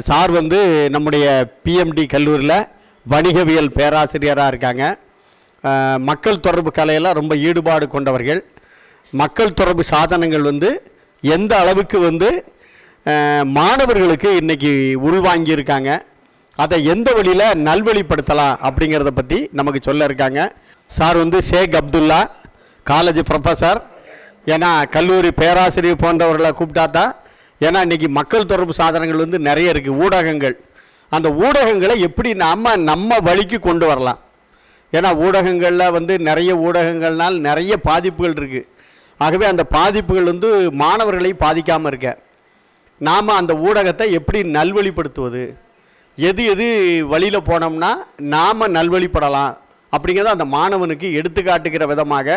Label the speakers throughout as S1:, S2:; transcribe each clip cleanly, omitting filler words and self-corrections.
S1: Sir வந்து நம்முடைய BMT கல்லூரியில் வணிகவியல் பேராசிரியராக இருக்காங்க. மக்கள் தொடர்பு கலையெல்லாம் ரொம்ப ஈடுபாடு கொண்டவர்கள். மக்கள் தொடர்பு சாதனங்கள் வந்து எந்த அளவுக்கு வந்து மாணவர்களுக்கு இன்றைக்கி உள்வாங்கியிருக்காங்க, அதை எந்த வழியில் நல்வழிப்படுத்தலாம் அப்படிங்கிறத பற்றி நமக்கு சொல்ல இருக்காங்க. சார் வந்து ஷேக் அப்துல்லா காலேஜ் ப்ரொஃபஸர். ஏன்னா கல்லூரி பேராசிரியர் போன்றவர்களை கூப்பிட்டா தான், ஏன்னா இன்றைக்கி மக்கள் தொடர்பு சாதனங்கள் வந்து நிறைய இருக்குது, ஊடகங்கள். அந்த ஊடகங்களை எப்படி நம்ம வழிக்கு கொண்டு வரலாம். ஏன்னா ஊடகங்களில் வந்து நிறைய ஊடகங்கள்னால் நிறைய பாதிப்புகள் இருக்குது. ஆகவே அந்த பாதிப்புகள் வந்து மாணவர்களை பாதிக்காமல் இருக்க நாம் அந்த ஊடகத்தை எப்படி நல்வழிப்படுத்துவது, எது வழியில் போனோம்னா நாம் நல்வழிப்படலாம் அப்படிங்கிறத அந்த மாணவனுக்கு எடுத்துக்காட்டுகிற விதமாக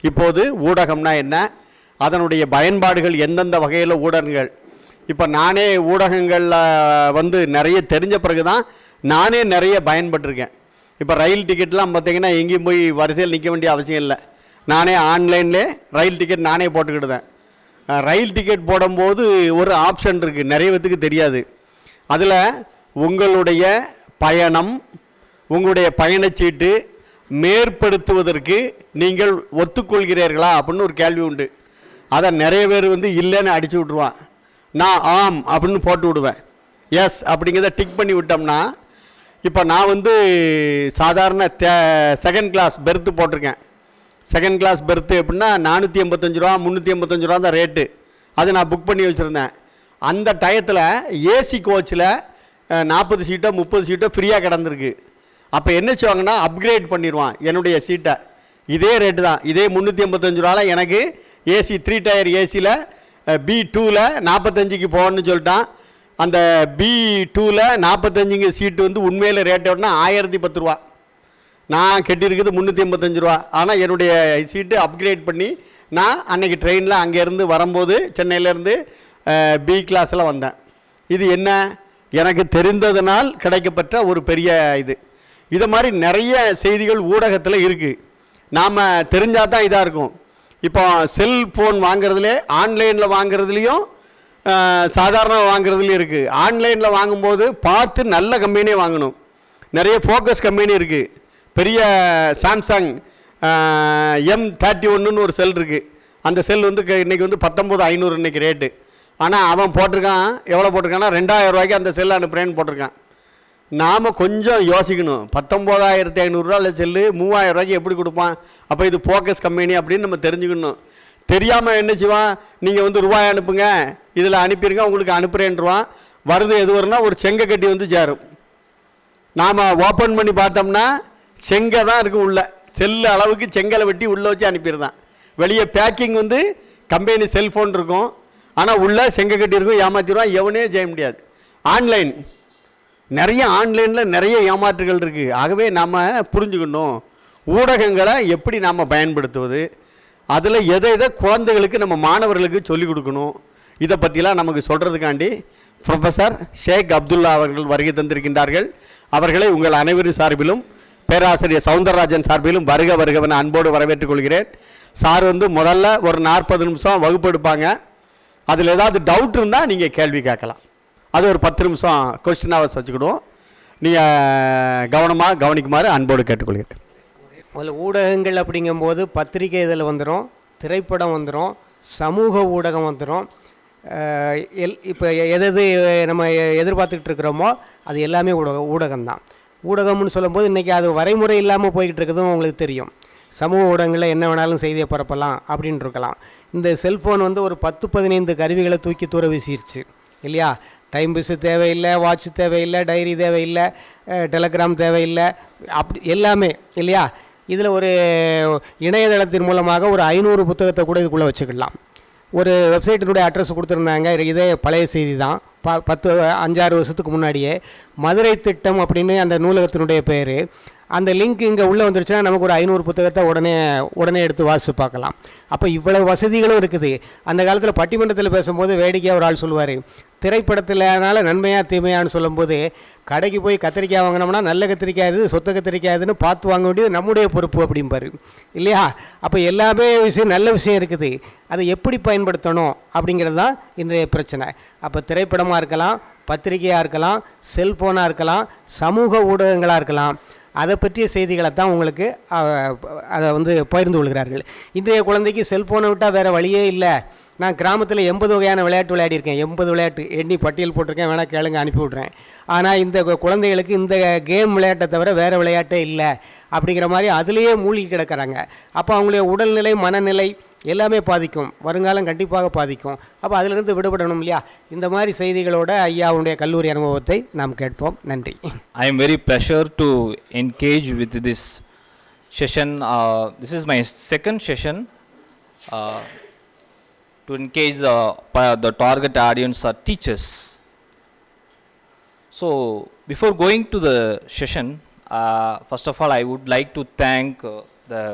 S1: இப்போது ஊடகம்னா என்ன, அதனுடைய பயன்பாடுகள் எந்தெந்த வகையில் ஊடகங்கள். இப்போ நானே ஊடகங்களில் வந்து நிறைய தெரிஞ்ச பிறகு தான் நானே நிறைய பயன்பட்டிருக்கேன். இப்போ ரயில் டிக்கெட்லாம் பார்த்திங்கன்னா எங்கேயும் போய் வரிசையில் நிற்க வேண்டிய அவசியம் இல்லை. நானே ஆன்லைன்லேயே ரயில் டிக்கெட் நானே போட்டுக்கிட்டுதேன். ரயில் டிக்கெட் போடும்போது ஒரு ஆப்ஷன் இருக்குது, நிறைய பேத்துக்கு தெரியாது. அதில் உங்களுடைய பயணம், உங்களுடைய பயணச்சீட்டு மேற்படுத்துவதற்கு நீங்கள் ஒத்துக்கொள்கிறீர்களா அப்படின்னு ஒரு கேள்வி உண்டு. அதை நிறைய பேர் வந்து இல்லைன்னு அடித்து விட்ருவான். நான் ஆம் அப்படின்னு போட்டு விடுவேன். எஸ் அப்படிங்கிறத டிக் பண்ணி விட்டோம்னா, இப்போ நான் வந்து சாதாரண செகண்ட் கிளாஸ் பெர்த்து போட்டிருக்கேன். செகண்ட் கிளாஸ் பெர்த்து எப்படின்னா 485 ரூபா 385 ரூபா தான் ரேட்டு. அது நான் புக் பண்ணி வச்சுருந்தேன். அந்த டயத்தில் ஏசி கோச்சில் 40 சீட்டோ 30 சீட்டோ ஃப்ரீயாக கிடந்திருக்கு. அப்போ என்ன செய்வாங்கன்னா அப்கிரேட் பண்ணிடுவான் என்னுடைய சீட்டை. இதே ரேட்டு தான், இதே 385 ரூபாவில் எனக்கு ஏசி 3 டயர் ஏசியில் B2ல் 45க்கு போகணுன்னு சொல்லிட்டான். அந்த B2ல் 45ங்க சீட்டு வந்து உண்மையில் ரேட் எவ்வளோனா 1010 ரூபா. நான் கட்டியிருக்குது 385 ரூபா. ஆனால் என்னுடைய சீட்டு அப்கிரேட் பண்ணி நான் அன்றைக்கி ட்ரெயினில் அங்கேருந்து வரும்போது சென்னையிலேருந்து B கிளாஸில் வந்தேன். இது என்ன, எனக்கு தெரிந்ததனால் கிடைக்கப்பட்ட ஒரு பெரிய இது. இதை மாதிரி நிறைய செய்திகள் ஊடகத்தில் இருக்குது. நாம் தெரிஞ்சால் தான் இதாக இருக்கும். இப்போ செல்ஃபோன் வாங்கிறதுலே ஆன்லைனில் வாங்கிறதுலையும் சாதாரண வாங்கிறதுலையும் இருக்குது. ஆன்லைனில் வாங்கும்போது பார்த்து நல்ல கம்பெனியே வாங்கணும். நிறைய ஃபோக்கஸ் கம்பெனி இருக்குது. பெரிய சாம்சங் M31ன்னு ஒரு செல் இருக்குது. அந்த செல் வந்து இன்றைக்கி வந்து 19,500 இன்றைக்கி ரேட்டு. ஆனால் அவன் போட்டிருக்கான், எவ்வளோ போட்டிருக்கான்னா 2,000 ரூபாய்க்கு அந்த செல் அனுப்புகிறேன்னு போட்டிருக்கான். நாம் கொஞ்சம் யோசிக்கணும். 19,500 செல்லு 3,000 ரூபாய்க்கு எப்படி கொடுப்பான்? அப்போ இது ஃபோக்கஸ் கம்பெனி அப்படின்னு நம்ம தெரிஞ்சுக்கணும். தெரியாமல் என்ன செய்வான், நீங்கள் வந்து ரூபாய் அனுப்புங்க, இதில் அனுப்பிடுங்க, உங்களுக்கு அனுப்புகிறேன்ருவான். வருது எது வரும்னா ஒரு செங்கை கட்டி வந்து சேரும். நாம் ஓப்பன் பண்ணி பார்த்தோம்னா செங்கை தான் இருக்கும் உள்ள. செல்லு அளவுக்கு செங்கலை வெட்டி உள்ளே வச்சு அனுப்பிடுதான். வெளியே பேக்கிங் வந்து கம்பெனி செல்ஃபோன் இருக்கும், ஆனால் உள்ளே செங்கை கட்டி இருக்கும், ஏமாற்றிடுவான். எவனே செய்ய முடியாது. ஆன்லைன் நிறைய ஆன்லைனில் நிறைய ஏமாற்றுகள் இருக்குது. ஆகவே நாம் புரிஞ்சுக்கணும் ஊடகங்களை எப்படி நாம் பயன்படுத்துவது, அதில் எதை குழந்தைகளுக்கு நம்ம மாணவர்களுக்கு சொல்லிக் கொடுக்கணும். இதை பற்றிலாம் நமக்கு சொல்கிறதுக்காண்டி ப்ரொஃபஸர் ஷேக் அப்துல்லா அவர்கள் வருகை தந்திருக்கின்றார்கள். அவர்களை உங்கள் அனைவரின் சார்பிலும் பேராசிரியர் சவுந்தரராஜன் சார்பிலும் வருக வருகவென அன்போடு வரவேற்றுக் கொள்கிறேன். சார் வந்து முதல்ல ஒரு 40 நிமிஷம் வகுப்பு எடுப்பாங்க. அதில் ஏதாவது டவுட் இருந்தால் நீங்கள் கேள்வி கேட்கலாம். அது ஒரு 10 நிமிஷம் கொஸ்டினாக வச்சுக்கிடுவோம். நீங்கள் கவனமாக கவனிக்குமாறு அன்போடு கேட்டுக்கொள்கிறேன்.
S2: முதல்ல ஊடகங்கள் அப்படிங்கும்போது பத்திரிகை இதில் வந்துடும், திரைப்படம் வந்துடும், சமூக ஊடகம் வந்துடும். இப்போ எது நம்ம எதிர்பார்த்துக்கிட்டு இருக்கிறோமோ அது எல்லாமே ஊடகம்தான். ஊடகம்னு சொல்லும்போது இன்றைக்கி அது வரைமுறை இல்லாமல் போய்கிட்டு இருக்கிறதும் உங்களுக்கு தெரியும். சமூக ஊடகங்களில் என்ன வேணாலும் செய்தியை பரப்பலாம் அப்படின்னு இருக்கலாம். இந்த செல்ஃபோன் வந்து ஒரு 10-15 கருவிகளை தூக்கி தூர வீசிடுச்சு இல்லையா? டைம் பீஸு தேவையில்லை, வாட்ச் தேவையில்லை, டைரி தேவையில்லை, டெலகிராம் தேவையில்லை, அப்படி எல்லாமே இல்லையா? இதில் ஒரு இணையதளத்தின் மூலமாக ஒரு 500 புத்தகத்தை கூட இதுக்குள்ளே வச்சுக்கலாம். ஒரு வெப்சைட்டினுடைய அட்ரஸ் கொடுத்துருந்தாங்க, இதே பழைய செய்தி தான், 5-6 வருஷத்துக்கு முன்னாடியே. மதுரை திட்டம் அப்படின்னு அந்த நூலகத்தினுடைய பேர். அந்த லிங்க் இங்கே உள்ளே வந்துருச்சுன்னா நமக்கு ஒரு 500 புத்தகத்தை உடனே எடுத்து வாசித்து பார்க்கலாம். அப்போ இவ்வளவு வசதிகளும் இருக்குது. அந்த காலத்தில் பட்டிமன்றத்தில் பேசும்போது வேடிக்கையாக ஒரு ஆள் சொல்லுவார், திரைப்படத்தில்னால நன்மையா தீமையான்னு சொல்லும்போது, கடைக்கு போய் கத்திரிக்காய் வாங்கினோம்னா நல்ல கத்திரிக்காய் இது, சொத்த கத்திரிக்காய் இதுன்னு பார்த்து வாங்க வேண்டியது நம்முடைய பொறுப்பு அப்படிம்பாரு இல்லையா? அப்போ எல்லாமே நல்ல விஷயம் இருக்குது, அதை எப்படி பயன்படுத்தணும் அப்படிங்கிறது தான் இன்றைய பிரச்சனை. அப்போ திரைப்படமாக இருக்கலாம், பத்திரிகையாக இருக்கலாம், செல்ஃபோனாக இருக்கலாம், சமூக ஊடகங்களாக இருக்கலாம், அதை பற்றிய செய்திகளை தான் உங்களுக்கு அதை பகிர்ந்து கொள்கிறார்கள். இன்றைய குழந்தைக்கு செல்ஃபோனை விட்டால் வேறு வழியே இல்லை. நான் கிராமத்தில் 80 வகையான விளையாட்டு விளையாடியிருக்கேன். 80 விளையாட்டு எண்ணி பட்டியல் போட்டிருக்கேன், வேணால் கேளுங்க, அனுப்பி விட்றேன். ஆனால் இந்த குழந்தைகளுக்கு இந்த கேம் விளையாட்டை தவிர வேறு விளையாட்டே இல்லை அப்படிங்கிற மாதிரி அதுலேயே மூழ்கி கிடக்கிறாங்க. அப்போ அவங்களுடைய உடல்நிலை, மனநிலை எல்லாமே பாதிக்கும், வருங்காலம் கண்டிப்பாக பாதிக்கும். அப்போ அதிலிருந்து விடுபடணும் இல்லையா? இந்த மாதிரி செய்திகளோட ஐயாவுடைய கல்லூரி அனுபவத்தை நாம் கேட்போம். நன்றி.
S3: I am very pleasure to engage with this session. This is my second session to engage the target audience are teachers. So before going to the session, first of all I would like to thank the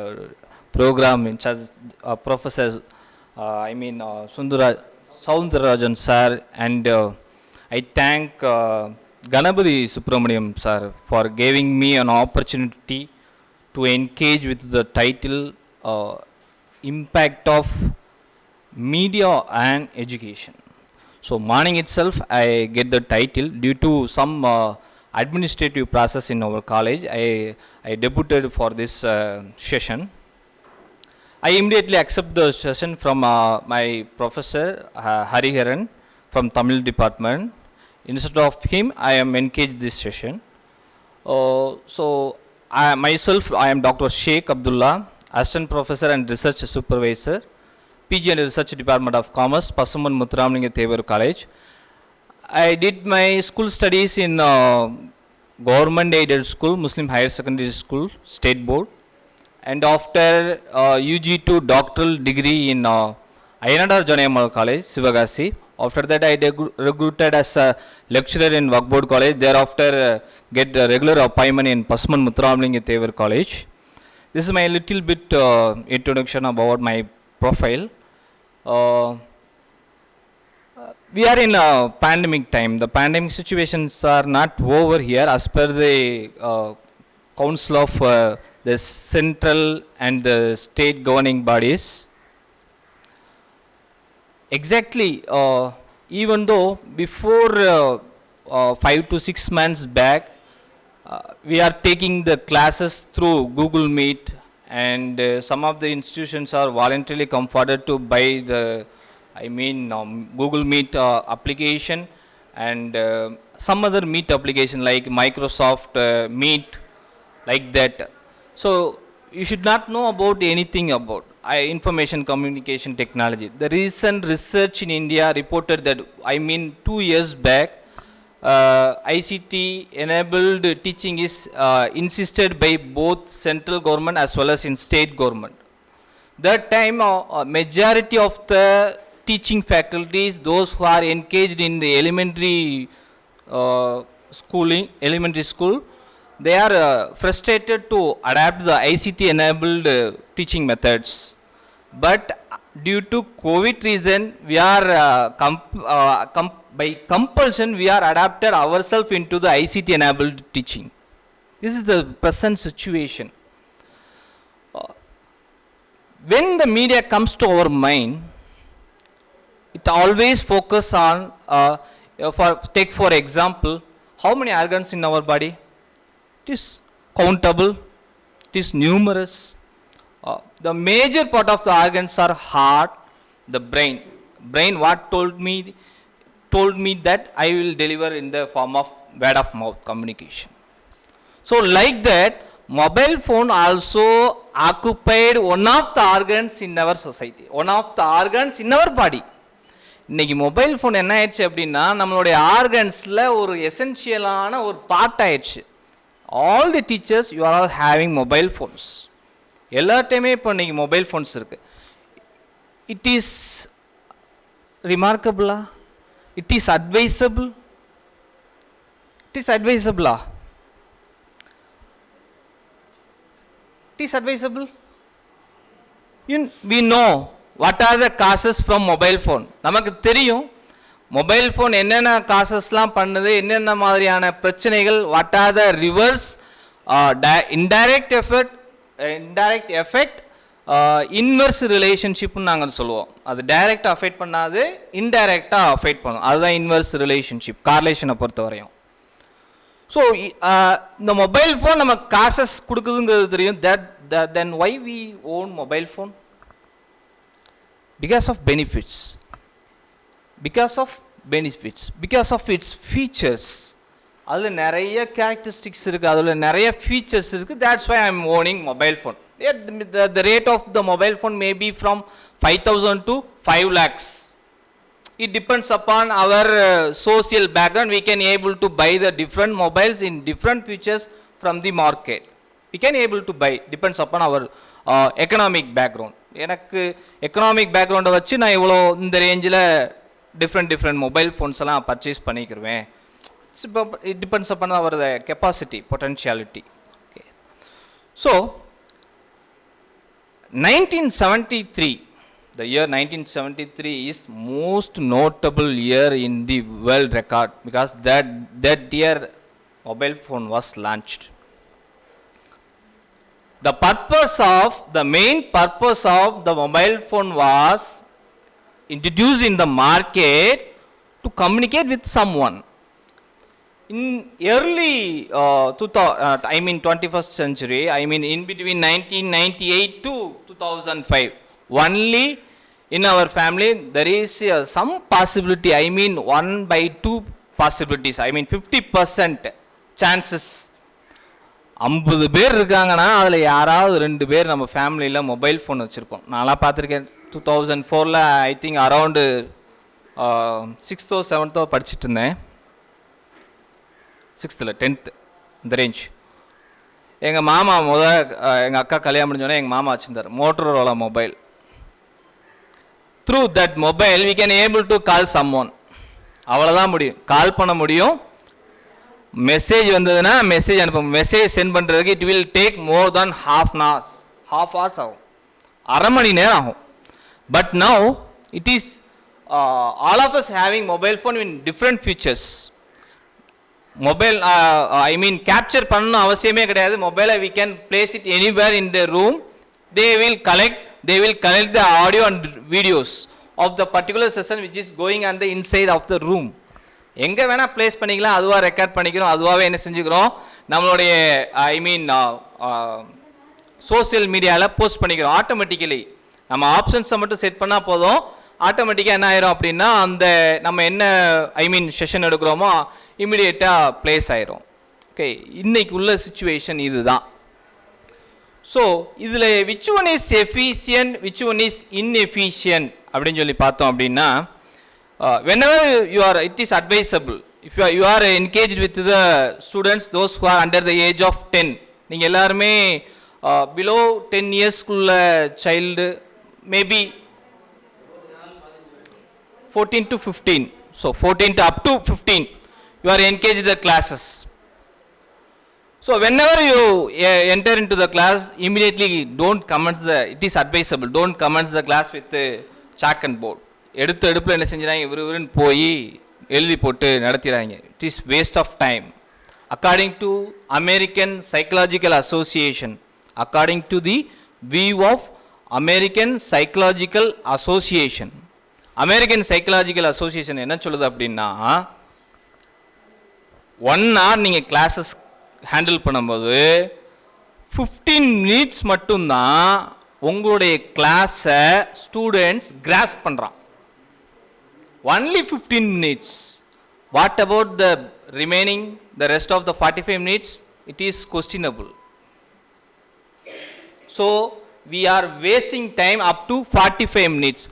S3: program in charge, Professor Soundararajan sir, and I thank Ganapathy Subramaniam sir for giving me an opportunity to engage with the title Impact of Media and Education. So morning itself I get the title due to some administrative process in our college. I debuted for this session. I immediately accept the session from my professor Hariharan from Tamil department. Instead of him, I am engaged this session. So I am Dr. Sheikh Abdullah, assistant professor and research supervisor, PG and Research Department of Commerce, Passaman Muthuramalingam Thevar College. I did my school studies in government aided school, Muslim Higher Secondary School, State Board. And after UG to doctoral degree in Ayanadar Janayamal College, Sivagasi. After that I recruited as a lecturer in Wakboard College. Thereafter get a regular appointment in Passaman Muthuramalingam Thevar College. This is my little bit introduction about my profile. We are in a pandemic time. The pandemic situations are not over here as per the council of the central and the state governing bodies. Exactly, even though before 5 to 6 months back, we are taking the classes through Google Meet, and some of the institutions are voluntarily comforted to buy the Google Meet application and some other Meet application like Microsoft Meet, like that. So you should not know about anything about information communication technology. The recent research in India reported that 2 years back, ICT enabled teaching is insisted by both central government as well as in state government. That time majority of the teaching faculties, those who are engaged in the elementary elementary school, they are frustrated to adapt the ICT enabled teaching methods. But due to COVID reason, we are by compulsion we are adapted ourselves into the ICT enabled teaching. This is the present situation. When the media comes to our mind, it always focus on take for example, how many organs in our body? It is countable, it is numerous. The major part of the organs are heart, the brain. Brain what told me that I will deliver in the form of word of mouth communication. So like that, mobile phone also occupied one of the organs in our society, one of the organs in our body. இன்னைக்கு mobile phone என்ன ஆயிடுச்சு அப்படின்னா நம்மளுடைய ஆர்கன்ஸில் ஒரு எசென்ஷியலான ஒரு part ஆயிடுச்சு. All the teachers you are all having mobile phones. எல்லார்ட்டையுமே இப்போ இன்றைக்கி மொபைல் ஃபோன்ஸ் இருக்குது. இட் இஸ் ரிமார்க்கபிளா? It is advisable? It is அட்வைசபிளா? It is advisable? We know what are the causes from mobile phone. நமக்கு தெரியும் mobile phone என்னென்ன காசஸ்லாம் பண்ணுது, என்னென்ன மாதிரியான பிரச்சனைகள், what are the reverse indirect effect inverse ரிலேஷன்ஷிப்னு நாங்கள் சொல்லுவோம். அது டைரெக்டாக அஃபெக்ட் பண்ணாது, இன்டைரக்டாக அஃபெக்ட் பண்ணும். அதுதான் இன்வெர்ஸ் ரிலேஷன்ஷிப் கார்லேஷனை பொறுத்த வரையும். ஸோ இந்த மொபைல் ஃபோன் நம்ம காசஸ் கொடுக்குதுங்கிறது தெரியும். Then why we own mobile phone? Because of benefits, because of its features. அதில் நிறைய கேரக்டரிஸ்டிக்ஸ் இருக்குது, அதில் நிறைய ஃபீச்சர்ஸ் இருக்குது. That's why I am owning mobile phone. The rate of the mobile phone may be from 5,000 to 5 lakhs. It depends upon our social background. We can able to buy the different mobiles in different features from the market. We can able to buy, depends upon our economic background. எனக்கு economic பேக்ரவுண்டை வச்சு நான் இவ்வளோ இந்த ரேஞ்சில் different mobile phones எல்லாம் purchase பண்ணிக்கிருவேன். It depends upon our capacity, potentiality. Okay. So 1973, the year 1973 is most notable year in the world record because that year mobile phone was launched. The main purpose of the mobile phone was introduced in the market to communicate with someone. In early 21st century, in between 1998 to 2005, only in our family there is some possibility, 1/2 possibilities, 50% chances. 50 பேர் இருக்காங்கன்னா அதில் யாராவது 2 பேர் நம்ம ஃபேமிலியில் mobile phone வச்சுருப்போம். நான்லாம் பார்த்துருக்கேன். 2004 I think around 6th or 7th படிச்சுட்டு இருந்தேன். 6th 10th இந்த ரேஞ்ச். எங்கள் மாமா எங்கள் அக்கா கல்யாணம் முடிஞ்சோடனே எங்கள் மாமா வச்சுருந்தார் Motorola mobile. Through that mobile we can able to call someone. அவ்வளோதான் முடியும், கால் பண்ண முடியும். மெசேஜ் வந்ததுன்னா மெசேஜ் அனுப்ப, மெசேஜ் சென்ட் பண்ணுறதுக்கு it will take more than half hours ஆகும், அரை மணி நேரம் ஆகும். But now it is all of us having mobile phone in different features. Mobile capture பண்ணணும் அவசியமே கிடையாது. மொபைலை we can place it anywhere in the room. They will collect the audio and videos of the particular session which is going on the inside of the room. எங்கே வேணால் place பண்ணிக்கலாம், அதுவாக record பண்ணிக்கிறோம், அதுவாகவே என்ன செஞ்சுக்கிறோம், நம்மளுடைய சோசியல் மீடியாவில் post பண்ணிக்கிறோம். ஆட்டோமேட்டிக்கலி நம்ம ஆப்ஷன்ஸை மட்டும் செட் பண்ணால் போதும், ஆட்டோமேட்டிக்காக என்ன ஆயிரும் அப்படின்னா அந்த நம்ம என்ன செஷன் எடுக்கிறோமோ இமிடியேட்டாக ப்ளேஸ் ஆயிரும். ஓகே, இன்னைக்கு உள்ள சிச்சுவேஷன் இதுதான். ஸோ இதில் which one is efficient, which one is inefficient அப்படின்னு சொல்லி பார்த்தோம் அப்படின்னா, whenever it is advisable, if you are engaged with the students, those who are under the age of 10, நீங்கள் எல்லாருமே below 10 yearsக்குள்ள child, maybe 14 to 15, so 14 to up to 15, you are engaged in the classes. So whenever you enter into the class, immediately don't commence it is advisable, don't commence the class with chalk and board. எடுப்பில் என்ன செஞ்சுறாங்க, இவருன்னு போய் எழுதி போட்டு நடத்திடுறாங்க. It is waste of time. According to American Psychological Association, according to the view of American Psychological Association, American Psychological Association என்ன சொல்லுது அப்படின்னா, 1 hour நீங்கள் classes handle பண்ணும்போது 15 minutes மட்டும்தான் உங்களுடைய கிளாஸை ஸ்டூடெண்ட்ஸ் கிராஸ்ப் பண்ணுறான். Only 15 minutes. What about the remaining, the rest of the 45 minutes? It is questionable. So we are wasting time up to 45 minutes.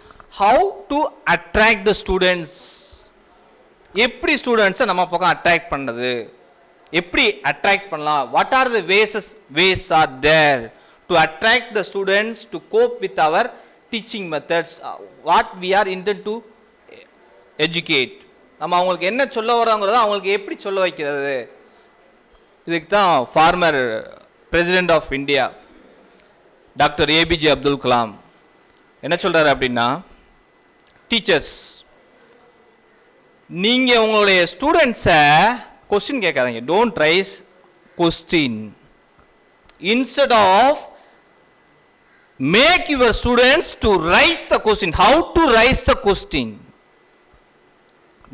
S3: How to attract the students? எப்படி ஸ்டூடெண்ட்ஸை நம்ம பக்கம் attract பண்ணது, எப்படி அட்ராக்ட் பண்ணலாம், what are the ways are there to attract the students to cope with our teaching methods, what we are intended to educate. நம்ம அவங்களுக்கு என்ன சொல்ல வரோங்கிறத அவங்களுக்கு எப்படி சொல்ல வைக்கிறது. இதுக்கு தான் former president of India doctor APJ Abdul Kalam என்ன சொல்கிறார் அப்படின்னா, டீச்சர்ஸ் நீங்கள் உங்களுடைய ஸ்டூடெண்ட்ஸை கொஸ்டின் கேட்காதீங்க. Don't raise question. Instead of make your students to raise the question. How to raise the question.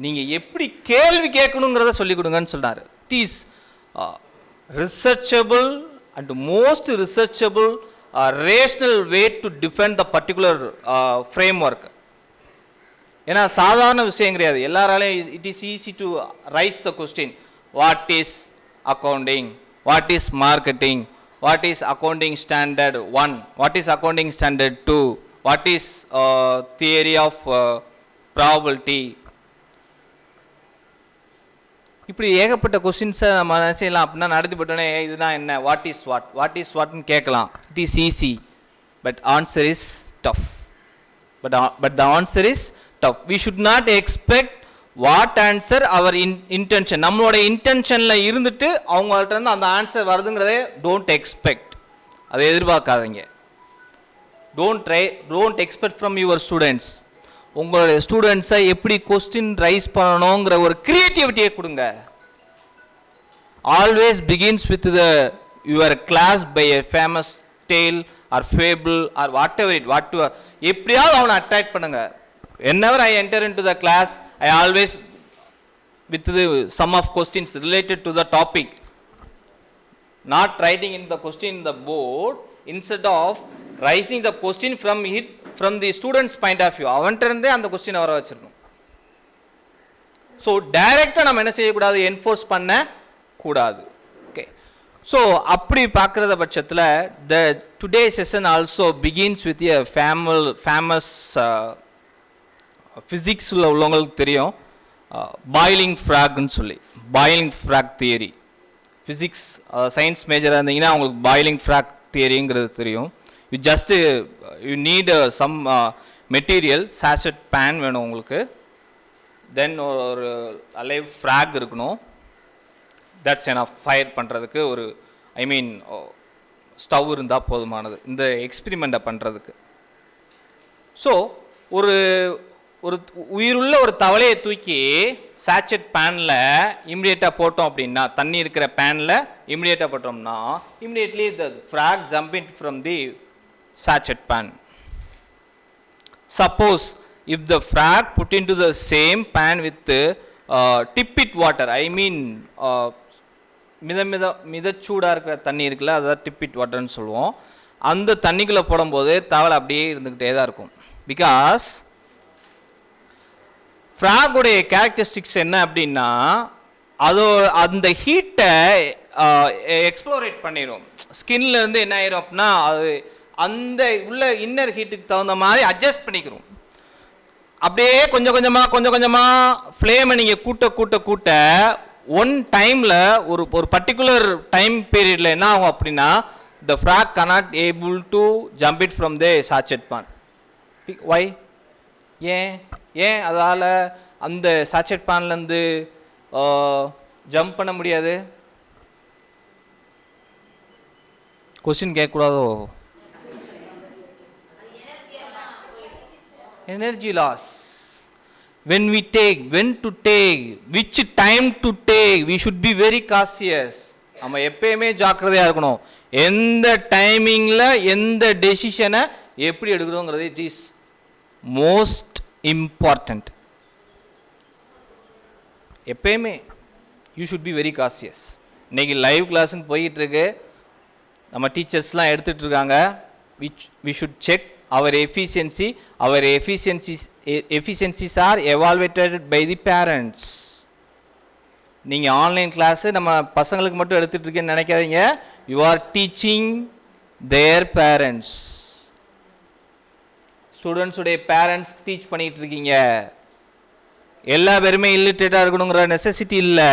S3: நீங்கள் எப்படி கேள்வி கேட்கணுங்கிறத சொல்லிக் கொடுங்கன்னு சொன்னார். It is researchable and most researchable rational way to defend the particular framework. ஏன்னா சாதாரண விஷயம் கிடையாது. எல்லாராலையும் it is easy to raise the question, what is accounting, what is marketing, what is accounting standard 1, what is accounting standard 2, what is theory of probability. இப்படி ஏகப்பட்ட கொஸ்டின்ஸை நம்ம என்ன செய்யலாம் அப்படின்னா நடத்தி போட்டோன்னே இதுதான் என்ன, வாட் இஸ் வாட்னு கேட்கலாம். It is easy, but answer is tough. But the answer is tough. We should not expect what answer our intention. நம்மளோட இன்டென்ஷனில் இருந்துட்டு அவங்கள்ட்ட இருந்து அந்த ஆன்சர் வருதுங்கிறதே டோன்ட் எக்ஸ்பெக்ட். அதை எதிர்பார்க்காதீங்க. Don't expect from your students. உங்களுடைய ஸ்டூடெண்ட்ஸை எப்படி கொஸ்டின் ரைஸ் பண்ணணுங்கிற ஒரு கிரியேட்டிவிட்டியை கொடுங்க. Always begins with your class by a famous tale or fable or whatever it what எப்படியாவது அவனை அட்ராக்ட் பண்ணுங்க. whenever I enter into the class, I always with the sum of questions related to the topic, not writing in the question in the board, instead of raising the question from the student's point of view. அவன்கிட்ட இருந்தே அந்த கொஸ்டினை வர வச்சிருக்கணும். So டைரெக்டாக நம்ம என்ன செய்யக்கூடாது, என்ஃபோர்ஸ் பண்ண கூடாது. ஓகே, ஸோ அப்படி பார்க்குறத பட்சத்தில் the today session also begins with a famous ஃபிசிக்ஸில் உள்ளவங்களுக்கு தெரியும், பாயிலிங் ஃப்ராக்னு சொல்லி, boiling frog theory. Physics science மேஜராக இருந்தீங்கன்னா அவங்களுக்கு பாயிலிங் ஃப்ராக் தியரிங்கிறது தெரியும். you need some material, sachet pan வேணும் உங்களுக்கு, தென் ஒரு அலைவ் ஃப்ராக் இருக்கணும். தட்ஸ் enough ஃபயர் பண்ணுறதுக்கு. ஒரு ஐ மீன் ஸ்டவ் இருந்தால் போதுமானது இந்த எக்ஸ்பிரிமெண்ட்டை பண்ணுறதுக்கு. ஸோ ஒரு ஒரு உயிருள்ள ஒரு தவளையை தூக்கி சாச்செட் பேனில் இமிடியேட்டாக போட்டோம் அப்படின்னா, தண்ணி இருக்கிற பேனில் இமிடியேட்டாக போட்டோம்னா immediately the frock jump in from the sachet pan. Suppose if the frog put into the same pan with tepid water, I mean மிதச்சூடாக இருக்கிற தண்ணி இருக்குல்ல, அதாவது டிப்பிட் வாட்டர்னு சொல்லுவோம். அந்த தண்ணிக்குள்ளே போடும்போது தவளை அப்படியே இருந்துக்கிட்டே தான் இருக்கும். பிகாஸ் ஃப்ராகுடைய கேரக்டரிஸ்டிக்ஸ் என்ன அப்படின்னா, அந்த ஹீட்டை எக்ஸ்ப்ளோரேட் பண்ணிடும். ஸ்கின்ல இருந்து என்ன ஆயிரும் அப்படின்னா, அது அந்த உள்ள இன்னர் ஹீட்டுக்கு தகுந்த மாதிரி அட்ஜஸ்ட் பண்ணிக்கிறோம். அப்படியே கொஞ்சம் கொஞ்சமாக ஃப்ளேமை நீங்கள் கூட்ட ஒன் டைமில் ஒரு பர்டிகுலர் டைம் பீரியடில் என்ன ஆகும் அப்படின்னா, த frock cannot able to jump it from the sachet pan. why? ஏன் அதால் அந்த சாச்செட் பேன்லேருந்து ஜம்ப் பண்ண முடியாது? Question கேட்கக்கூடாதோ? Energy loss. When to take, which time to take, we should be very cautious. நம்ம எப்பயுமே ஜாக்கிரதையாக இருக்கணும். எந்த டைமிங்கில் எந்த டெசிஷனை எப்படி எடுக்கிறோங்கிறது இட் இஸ் மோஸ்ட் இம்பார்ட்டண்ட். எப்பயுமே you should be very cautious. இன்னைக்கு லைவ் கிளாஸ்ன்னு போய்கிட்டு இருக்கு, நம்ம டீச்சர்ஸ்லாம் எடுத்துகிட்டு இருக்காங்க. we should check our efficiencies are evaluated by the parents. நீங்கள் ஆன்லைன் கிளாஸு நம்ம பசங்களுக்கு மட்டும் எடுத்துகிட்டு இருக்கேன்னு நினைக்காதீங்க. You are teaching their parents. ஸ்டூடெண்ட்ஸுடைய பேரண்ட்ஸ் டீச் பண்ணிகிட்டு இருக்கீங்க. எல்லா பேருமே இல்லிட்ரேட்டாக இருக்கணுங்கிற நெசசிட்டி இல்லை.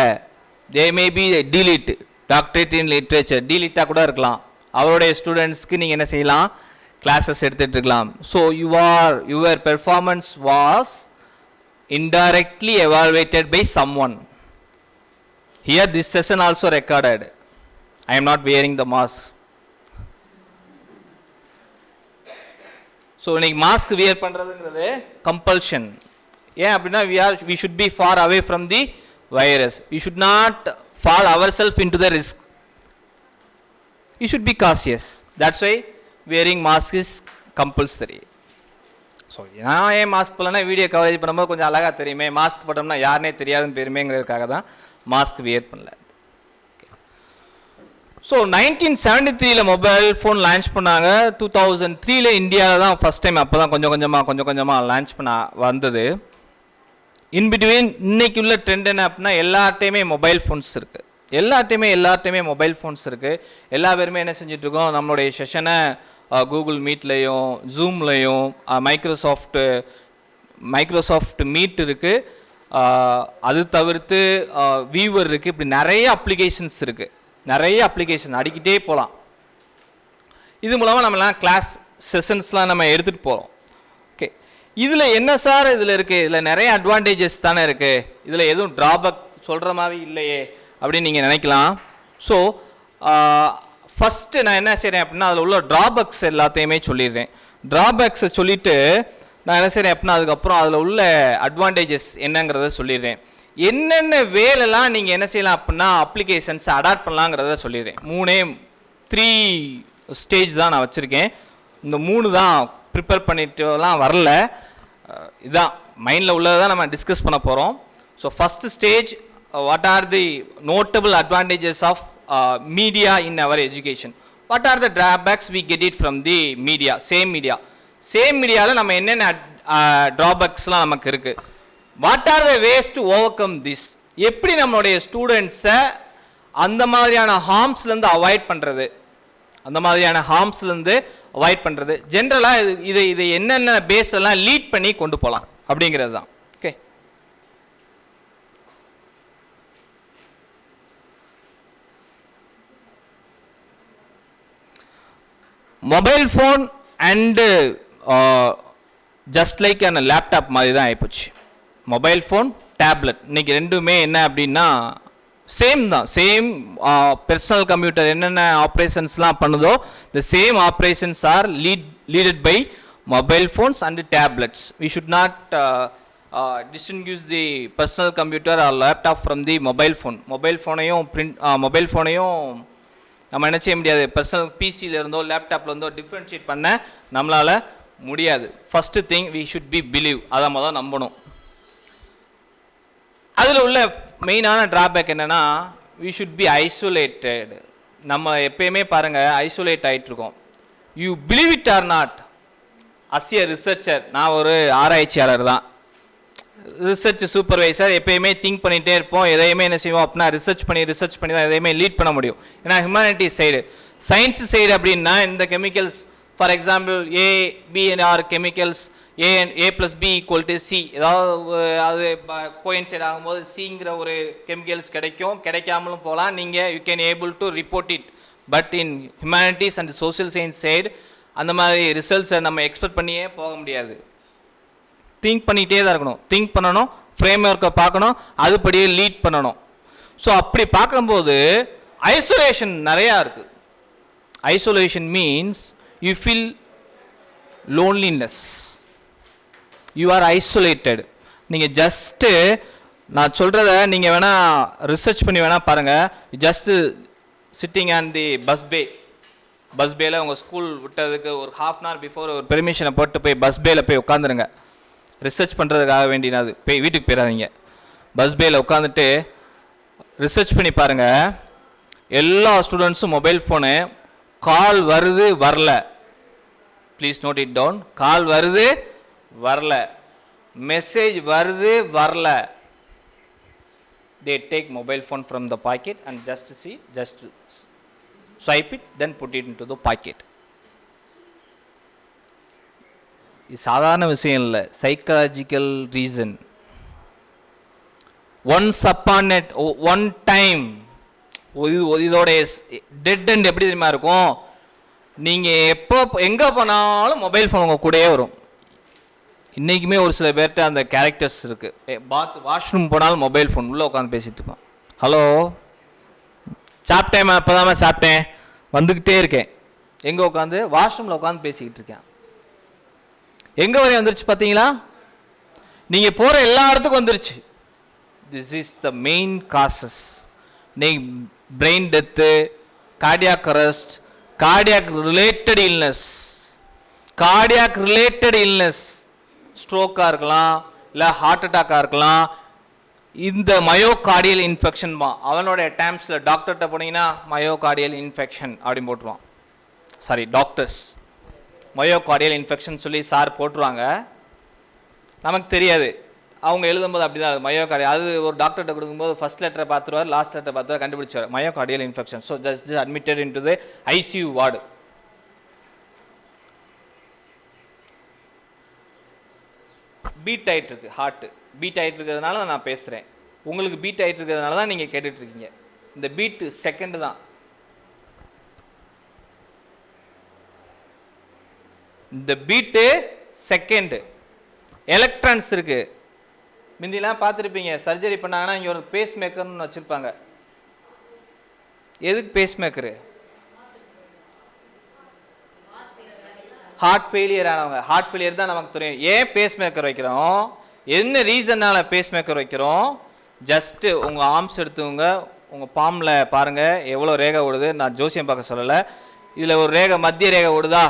S3: They may be DLitt, doctorate in literature, டீலிட்டாக கூட இருக்கலாம். அவருடைய ஸ்டூடெண்ட்ஸ்க்கு நீங்கள் என்ன செய்யலாம், கிளாஸஸ் எடுத்துகிட்டு இருக்கலாம். So your performance was indirectly evaluated by someone. Here this session also recorded. I am not wearing the mask. So இன்னைக்கு மாஸ்க் வியர் பண்ணுறதுங்கிறது கம்பல்ஷன். ஏன் அப்படின்னா we should be far away from the virus. We should not fall ourselves into the risk. You should be cautious. That's why wearing mask is compulsory. So நான் ஏன் mask போடலன்னா video coverage பண்ணும்போது கொஞ்சம் அழகாக தெரியுமே, mask போட்டோம்னா யாருனே தெரியாதுன்னு பெருமைங்கிறதுக்காக தான் மாஸ்க் வியர் பண்ணல. ஸோ 1973 மொபைல் ஃபோன் லான்ச் பண்ணாங்க. 2003 இந்தியாவில் தான் ஃபஸ்ட் டைம், அப்போ தான் கொஞ்சம் கொஞ்சமாக லான்ச் பண்ண வந்தது. இன்பிட்வீன் இன்னைக்கு உள்ள ட்ரெண்ட் என்ன அப்படின்னா எல்லார்ட்டையுமே மொபைல் ஃபோன்ஸ் இருக்குது. எல்லார்ட்டையுமே மொபைல் ஃபோன்ஸ் இருக்குது. எல்லா பேருமே என்ன செஞ்சிட்ருக்கோம், நம்மளுடைய செஷனை கூகுள் மீட்லேயும் ஜூம்லேயும் மைக்ரோசாஃப்ட் மீட் இருக்குது, அது தவிர்த்து வீவர் இருக்குது. இப்படி நிறைய அப்ளிகேஷன்ஸ் இருக்குது, நிறைய அப்ளிகேஷன் அடிக்கிட்டே போகலாம். இது மூலமாக நம்மலாம் கிளாஸ் செஷன்ஸ்லாம் நம்ம எடுத்துகிட்டு போகிறோம். ஓகே, இதில் என்ன சார் இதில் இருக்குது, இதில் நிறைய அட்வான்டேஜஸ் தானே இருக்குது, இதில் எதுவும் ட்ராபேக் சொல்கிற மாதிரி இல்லையே அப்படின்னு நீங்கள் நினைக்கலாம். ஸோ ஃபஸ்ட்டு நான் என்ன செய்கிறேன் அப்படின்னா அதில் உள்ள ட்ராபேக்ஸ் எல்லாத்தையுமே சொல்லிடுறேன். ட்ராபேக்ஸை சொல்லிவிட்டு நான் என்ன செய்கிறேன் அப்படின்னா அதுக்கப்புறம் அதில் உள்ள அட்வான்டேஜஸ் என்னங்கிறத சொல்லிடுறேன். என்னென்ன வேலைலாம் நீங்கள் என்ன செய்யலாம் அப்படின்னா அப்ளிகேஷன்ஸை அடாப்ட் பண்ணலாங்கிறத சொல்லிடுறேன். 3 ஸ்டேஜ் தான் நான் வச்சுருக்கேன். இந்த 3 தான் ப்ரிப்பேர் பண்ணிட்டுலாம் வரல, இதுதான் மைண்டில் உள்ளதை தான் நம்ம டிஸ்கஸ் பண்ண போகிறோம். So first stage, what are the notable advantages of media in our education? What are the drawbacks we get it from the media? same mediaல நம்ம என்னென்ன drawbacks-லாம் நமக்கு இருக்குது? What are the ways to overcome this? எப்படி நம்மளுடைய ஸ்டூடெண்ட்ஸை அந்த மாதிரியான ஹார்ம்ஸ்லேருந்து avoid பண்ணுறது, ஜென்ரலாக இதை என்னென்ன பேஸெல்லாம் லீட் பண்ணி கொண்டு போகலாம் அப்படிங்கிறது தான். Okay, mobile phone and just like அந்த லேப்டாப் மாதிரி தான் ஆகிப்போச்சு. மொபைல் ஃபோன், டேப்லெட், இன்றைக்கி ரெண்டுமே என்ன அப்படின்னா சேம் தான். சேம் பர்சனல் கம்ப்யூட்டர் என்னென்ன ஆப்ரேஷன்ஸ்லாம் பண்ணுதோ the same operations are leaded by mobile phones and tablets. We should not distinguish the personal computer or laptop from the mobile phone. Mobile ஃபோனையும் நம்ம என்ன செய்ய முடியாது, பர்சனல் பிசியில் இருந்தோ லேப்டாப்பில் இருந்தோ டிஃப்ரென்ஷியேட் பண்ண நம்மளால் முடியாது. First thing we should be believe, அதை முதல் நம்பணும். அதில் உள்ள மெயினான ட்ராபேக் என்னென்னா வி ஷுட் பி ஐசோலேட்டட். நம்ம எப்பயுமே பாருங்கள் ஐசோலேட் ஆகிட்டுருக்கோம். You believe it or not, as a researcher, நான் ஒரு ஆராய்ச்சியாளர் தான், ரிசர்ச் சூப்பர்வைசர், எப்பயுமே திங்க் பண்ணிகிட்டே இருப்போம். எதையுமே என்ன செய்வோம் அப்படின்னா ரிசர்ச் பண்ணி தான் எதையுமே லீட் பண்ண முடியும். ஏன்னா ஹியூமனிட்டிஸ் சைடு, சயின்ஸ் சைடு அப்படின்னா இந்த chemicals, for example ABNR chemicals, A + B = C, ஏதாவது அது கோயின்சைட் ஆகும்போது சிங்கிற ஒரு கெமிக்கல்ஸ் கிடைக்காமலும் போகலாம். நீங்கள் you can able to report it. But in humanities and social science side அந்த மாதிரி ரிசல்ட்ஸை நம்ம எக்ஸ்பெக்ட் பண்ணியே போக முடியாது. திங்க் பண்ணிகிட்டே தான் இருக்கணும், திங்க் பண்ணணும், ஃப்ரேம் ஒர்க்கை பார்க்கணும், அதுபடியே லீட் பண்ணணும். ஸோ அப்படி பார்க்கும்போது ஐசோலேஷன் நிறையா இருக்குது. Isolation means you feel loneliness, you are isolated. நீங்கள் ஜஸ்ட்டு நான் சொல்கிறத நீங்கள் வேணால் ரிசர்ச் பண்ணி வேணால் பாருங்கள். Just sitting on the bus பேல உங்கள் ஸ்கூல் விட்டதுக்கு ஒரு ½ hour பிஃபோர் ஒரு பெர்மிஷனை போட்டு போய் பஸ் பேல போய் உட்காந்துருங்க. ரிசர்ச் பண்ணுறதுக்காக வேண்டினது போய் வீட்டுக்கு போயிடாதீங்க. பஸ் பேல உட்காந்துட்டு ரிசர்ச் பண்ணி பாருங்கள். எல்லா ஸ்டூடெண்ட்ஸும் மொபைல் ஃபோனு, கால் வருது வரல, ப்ளீஸ் நோட் இட் டவுன், கால் வருது வரல, மெசேஜ் வருது வரல, they take mobile phone from the pocket and just swipe it, then put it into the pocket. இது சாதாரண விஷயம் இல்லை, சைக்காலஜிக்கல் ரீசன். ஒன் டைம் இதோடைய டெட் எண்ட் எப்படி தெரியுமா இருக்கும், நீங்கள் எப்போ எங்கே போனாலும் மொபைல் ஃபோன் உங்கள் கூடயே வரும். இன்றைக்குமே ஒரு சில பேர்கிட்ட அந்த கேரக்டர்ஸ் இருக்குது. வாஷ்ரூம் போனாலும் மொபைல் ஃபோன் உள்ளே உட்காந்து பேசிட்டு இருப்பான். ஹலோ, சாப்பிட்டேன், இப்போ தான் சாப்பிட்டேன், வந்துக்கிட்டே இருக்கேன், எங்கே உட்காந்து வாஷ்ரூமில் உட்காந்து பேசிக்கிட்டு இருக்கேன். எங்கே வரையும் வந்துருச்சு பார்த்தீங்களா? நீங்கள் போகிற எல்லா இடத்துக்கும் வந்துருச்சு. This is the main causes. Brain death, cardiac arrest, cardiac related illness, ஸ்ட்ரோக்காக இருக்கலாம், இல்லை ஹார்ட் அட்டாக்காக இருக்கலாம். இந்த மயோகார்டியல் இன்ஃபெக்ஷன் அவனோட டேம்ஸில் டாக்டர்கிட்ட போனீங்கன்னா மயோகார்டியல் இன்ஃபெக்ஷன் அப்படின்னு போட்டுருவான். சாரி, டாக்டர்ஸ் மயோகார்டியல் இன்ஃபெக்ஷன் சொல்லி சார் போட்டுருவாங்க. நமக்கு தெரியாது, அவங்க எழுதும்போது அப்படி தான் மயோகார்டியல். அது ஒரு டாக்டர்கிட்ட கொடுக்கும்போது ஃபர்ஸ்ட் லெட்டரை பார்த்துருவார், லாஸ்ட் லெட்டரை பார்த்துருவார், கண்டுபிடிச்சார் myocardial infection. So just admitted in to the ICU ward. Beat ஆகிட்டு இருக்கு, ஹார்ட்டு பீட் ஆகிட்டு இருக்கிறதுனால நான் பேசுகிறேன், உங்களுக்கு பீட் ஆகிட்டு இருக்கிறதுனால தான் நீங்கள் கேட்டுட்ருக்கீங்க. இந்த பீட்டு செகண்டு தான். இந்த பீட்டு செகண்டு. எலக்ட்ரான்ஸ் இருக்கு. முந்திலாம் பார்த்துருப்பீங்க, சர்ஜரி பண்ணாங்கன்னா இங்கே ஒரு பேஸ் மேக்கர்னு வச்சுருப்பாங்க. எதுக்கு பேஸ் மேக்கரு? ஹார்ட் ஃபெயிலியர் ஆனவங்க. ஹார்ட் ஃபெயிலியர் தான் நமக்கு தெரியும். ஏன் பேஸ் மேக்கர் வைக்கிறோம், என்ன ரீசன்னால பேஸ் மேக்கர் வைக்கிறோம்? ஜஸ்ட்டு உங்கள் ஆர்ம்ஸ் எடுத்துவங்க, உங்கள் பாம்பில் பாருங்கள் எவ்வளோ ரேகை ஓடுது. நான் ஜோசியம் பார்க்க சொல்லலை. இதில் ஒரு ரேகை மத்திய ரேகை ஓடுதா,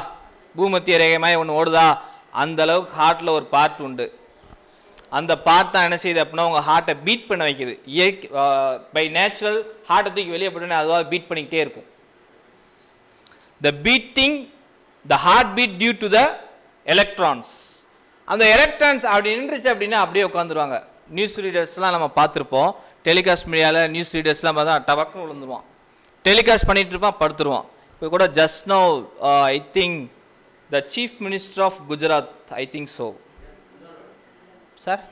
S3: பூமத்திய ரேகை மாதிரி ஒன்று ஓடுதா, அந்த அளவுக்கு ஹார்ட்டில் ஒரு பார்ட் உண்டு. அந்த பார்ட் தான் என்ன செய்யுது அப்படின்னா உங்கள் ஹார்ட்டை பீட் பண்ண வைக்குது. பை நேச்சுரல் ஹார்ட்டை தூக்கி வெளியே போட்டோன்னே அதுவாக பீட் பண்ணிக்கிட்டே இருக்கும். the heartbeat due to the electrons. அந்த எலக்ட்ரான்ஸ் அப்படி நின்றுச்சு அப்படின்னா அப்படியே உட்காந்துருவாங்க. நியூஸ் ரீடர்ஸ்லாம் நம்ம பார்த்துருப்போம். டெலிகாஸ்ட் மீடியாவில் நியூஸ் ரீடர்ஸ்லாம் பார்த்தா டபக்குன்னு விழுந்துருவான். டெலிகாஸ்ட் பண்ணிட்டு இருப்பான், படுத்துருவான். இப்போ கூட just no I think the chief minister of Gujarat, I think so sir,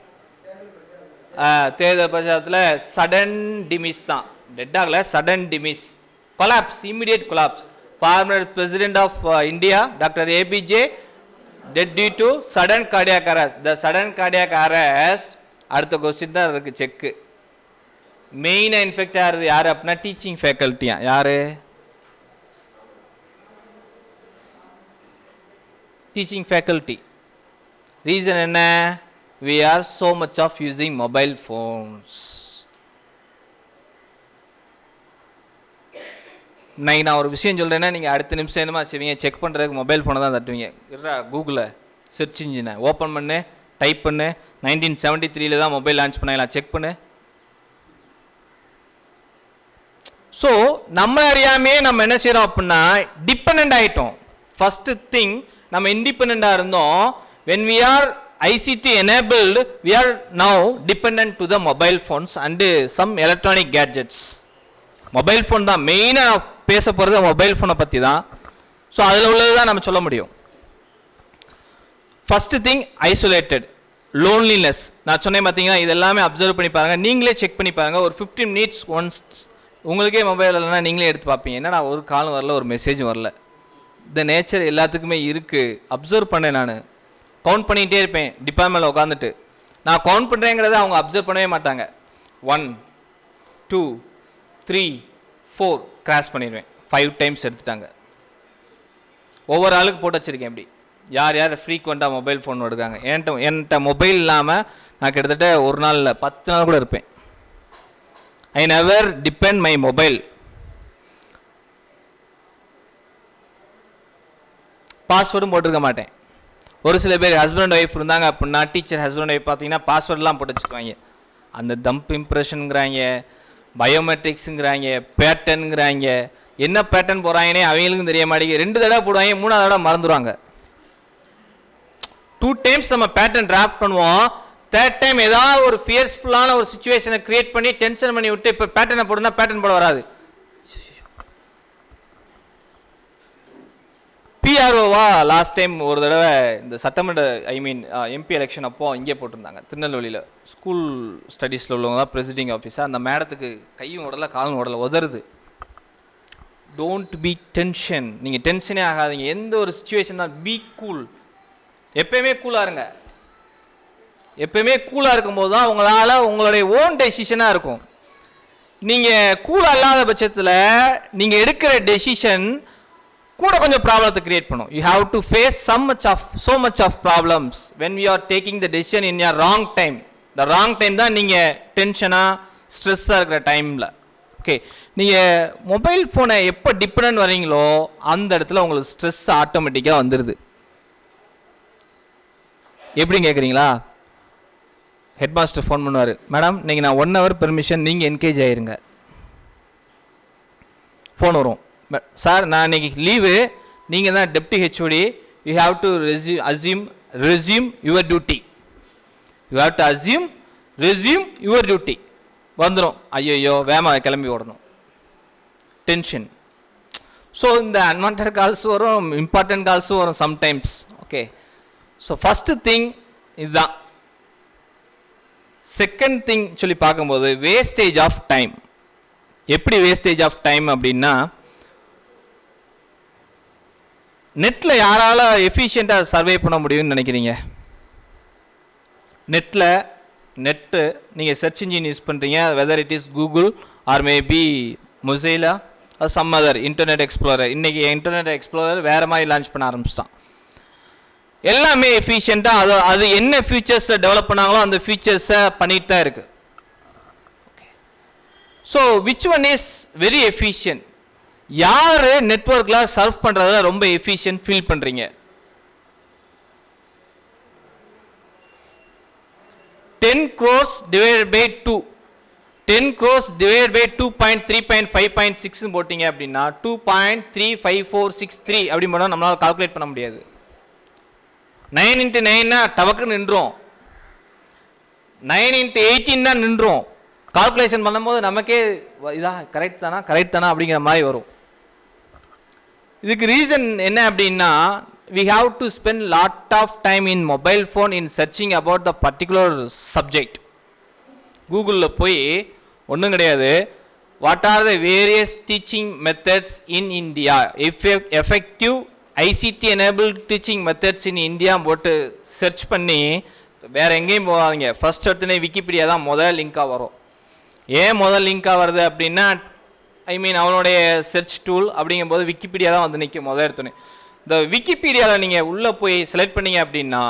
S3: தேர்தல் பிரச்சாரத்தில் சடன் டிமிஸ் தான், டெட் ஆகல, sudden demise, collapse, immediate collapse. Former president of India doctor APJ dead due to sudden cardiac arrest. The sudden cardiac arrest, அடுத்த question தான் இருக்கு செக்கு. மெயினாக infect ஆகிறது யார் அப்படின்னா டீச்சிங் ஃபேக்கல்ட்டியா. யார்? Teaching faculty. ரீசன் என்ன? we are so much of using mobile phones. நான் ஒரு விஷயம் சொல்கிறேன்னா நீங்கள் அடுத்த நிமிஷம் என்னமா செய்வீங்க, செக் பண்ணுறதுக்கு மொபைல் ஃபோனை தான் தட்டுவீங்க. இருடா கூகுளில் சர்ச் இன்ஜினை ஓப்பன் பண்ணு, டைப் பண்ணு, 1973 தான் மொபைல் லான்ச் பண்ணலாம், செக் பண்ணு. ஸோ நம்ம அறியாமே நம்ம என்ன செய்கிறோம் அப்படின்னா டிபெண்ட் ஆகிட்டோம். ஃபஸ்ட்டு திங், நம்ம இண்டிபெண்ட்டாக இருந்தோம். when we are ICT enabled, we are now dependent to the mobile phones and some electronic gadgets. Mobile phone தான் மெயினாக பேச போகிறது, மொபைல் ஃபோனை பற்றி தான். ஸோ அதில் உள்ளது தான் நம்ம சொல்ல முடியும். First thing isolated, loneliness. நான் சொன்னேன் பார்த்தீங்கன்னா, இது எல்லாமே அப்சர்வ் பண்ணி பாருங்கள், நீங்களே செக் பண்ணி பாருங்கள். ஒரு 15 minutes ஒன்ஸ் உங்களுக்கே மொபைல் இல்லைன்னா நீங்களே எடுத்து பார்ப்பீங்க, என்னன்னா ஒரு காலும் வரல, ஒரு மெசேஜும் வரல. இந்த நேச்சர் எல்லாத்துக்குமே இருக்குது. அப்சர்வ் பண்ணேன், நான் கவுண்ட் பண்ணிகிட்டே இருப்பேன் டிபார்ட்மெண்ட்டில் உட்காந்துட்டு. நான் கவுண்ட் பண்ணுறேங்கிறத அவங்க அப்சர்வ் பண்ணவே மாட்டாங்க. 1 2 3 4 கிராஷ் பண்ணிடுவேன். 5 times எடுத்துட்டாங்க. ஒவ்வொரு ஆளுக்கு போட்டு வச்சுருக்கேன். இப்படி யார் யார் ஃப்ரீக்வெண்ட்டாக மொபைல் ஃபோன் எடுக்காங்க. என்கிட்ட மொபைல் இல்லாமல் நான் கிட்டத்தட்ட ஒரு நாளில் 10 நாள் கூட இருப்பேன். I never depend my mobile. பாஸ்வேர்டும் போட்டிருக்க மாட்டேன். ஒரு சில பேர் ஹஸ்பண்ட் ஒய்ஃப் இருந்தாங்க அப்படின்னா, டீச்சர் ஹஸ்பண்ட் ஒய்ஃப் பார்த்தீங்கன்னா பாஸ்வேர்டெலாம் போட்டு வச்சுக்குவாங்க. அந்த தம்ப் இம்ப்ரெஷனுங்கிறாங்க, பயோமெட்ரிக்ஸுங்கிறாங்க, பேட்டர்னுங்கிறாங்க. என்ன பேட்டர்ன் போகிறாங்கன்னே அவங்களுக்கும் தெரிய மாட்டேங்குது. 2 தடவை போடுவாங்க, 3ஆவது தடவை மறந்துடுவாங்க. 2 times நம்ம பேட்டர்ன் டிராஃப்ட் பண்ணுவோம். 3rd time ஏதாவது ஒரு ஃபியர்ஸ்ஃபுல்லான ஒரு சுச்சுவேஷனை கிரியேட் பண்ணி டென்ஷன் பண்ணி விட்டு இப்போ பேட்டர்னை போடுனா பேட்டர்ன் போட வராது. பிஆர்ஓவா லாஸ்ட் டைம் ஒரு தடவை இந்த சட்டமன்ற எம்பி எலெக்ஷன் அப்போ இங்கே போட்டிருந்தாங்க திருநெல்வேலியில். ஸ்கூல் ஸ்டடீஸில் உள்ளவங்க தான் ப்ரெசிடிங் ஆஃபீஸர். அந்த மேடத்துக்கு கையும் உடலை காலும் உடலை உதருது. Don't be tension. நீங்கள் டென்ஷனே ஆகாதீங்க. எந்த ஒரு சுச்சுவேஷன் தான் பி கூல். எப்பயுமே கூலாக இருங்க. எப்பயுமே கூலாக இருக்கும்போது தான் உங்களால் உங்களுடைய ஓன் டெசிஷனாக இருக்கும். நீங்கள் கூலாக இல்லாத பட்சத்தில் நீங்கள் எடுக்கிற டெசிஷன் கூட கொஞ்சம் ப்ராப்ளத்தை கிரியேட் பண்ணும். You have to face so much of problems when we are taking the decision in your wrong time. the wrong time தான் நீங்கள் டென்ஷனாக ஸ்ட்ரெஸ்ஸாக இருக்கிற டைமில். ஓகே, நீங்கள் மொபைல் ஃபோனை எப்போ டிபெண்ட் வரீங்களோ அந்த இடத்துல உங்களுக்கு ஸ்ட்ரெஸ் ஆட்டோமேட்டிக்காக வந்துடுது. எப்படின்னு கேட்குறீங்களா? ஹெட் மாஸ்டர் ஃபோன் பண்ணுவார், மேடம் நீங்கள் நான் 1 hour பெர்மிஷன், நீங்கள் என்கேஜ் ஆகிருங்க. ஃபோன் வரும், சார் நான் இன்னைக்கு லீவு, நீங்கள் தான் deputy HOD, you have to resume your duty. You have to resume your duty. வந்துடும், ஐயோ வேகமாக கிளம்பி ஓடணும், டென்ஷன். ஸோ இந்த அன்வான்ட் கால்ஸும் வரும், இம்பார்ட்டன்ட் கால்ஸும் வரும் sometimes. Okay, so first thing இதுதான். செகண்ட் திங் சொல்லி பார்க்கும்போது வேஸ்டேஜ் ஆஃப் டைம். எப்படி வேஸ்டேஜ் ஆஃப் டைம் அப்படின்னா, நெட்டில் யாரால எஃபிஷியண்ட்டாக சர்வே பண்ண முடியும்னு நினைக்கிறீங்க? நெட்டு நீங்கள் சர்ச் இன்ஜின் யூஸ் பண்ணுறீங்க, whether it is Google or maybe Mozilla or some other internet explorer. இன்றைக்கி இன்டர்நெட் எக்ஸ்ப்ளோரர் வேறு மாதிரி லான்ச் பண்ண ஆரம்பிச்சிட்டான். எல்லாமே எஃபிஷியண்ட்டாக அது என்ன ஃபீச்சர்ஸை டெவலப் பண்ணாங்களோ அந்த ஃபீச்சர்ஸை பண்ணிட்டு தான் இருக்குது. So which one is very efficient? யார் நெட்வொர்க்கில் சர்வ் பண்ணுறதுல ரொம்ப எஃபிஷியன்ட் ஃபீல் பண்ணுறீங்க? 10 crores divided by 2. 10 crores divided by 2.3.5.6 போட்டிங்க அப்படின்னா 2.35463 அப்படி போனால் நம்மளால் கால்குலேட் பண்ண முடியாது. 9 into 9 டவக்கு நின்றோம், 9 into 18 தான் நின்றோம். கால்குலேஷன் பண்ணும்போது நமக்கே இதா கரெக்ட் தானா அப்படிங்கிற மாதிரி வரும். இதுக்கு ரீசன் என்ன அப்படின்னா, we have to spend lot of time in mobile phone in searching about the particular subject. கூகுளில் போய் ஒன்றும் கிடையாது, what are the various teaching methods in India, effective ICT enabled teaching methods in India போட்டு search பண்ணி வேறு எங்கேயும் போகாதீங்க. First எடுத்துனே Wikipedia தான் முதல் லிங்காக வரும். ஏன் முதல் லிங்காக வருது அப்படின்னா, அவனுடைய சர்ச் டூல் அப்படிங்கும்போது விக்கிபீடியா தான் வந்து நிற்கும் முதல் எடுத்துனே. இந்த விக்கிபீடியாவில் நீங்கள் உள்ளே போய் செலக்ட் பண்ணீங்க அப்படின்னா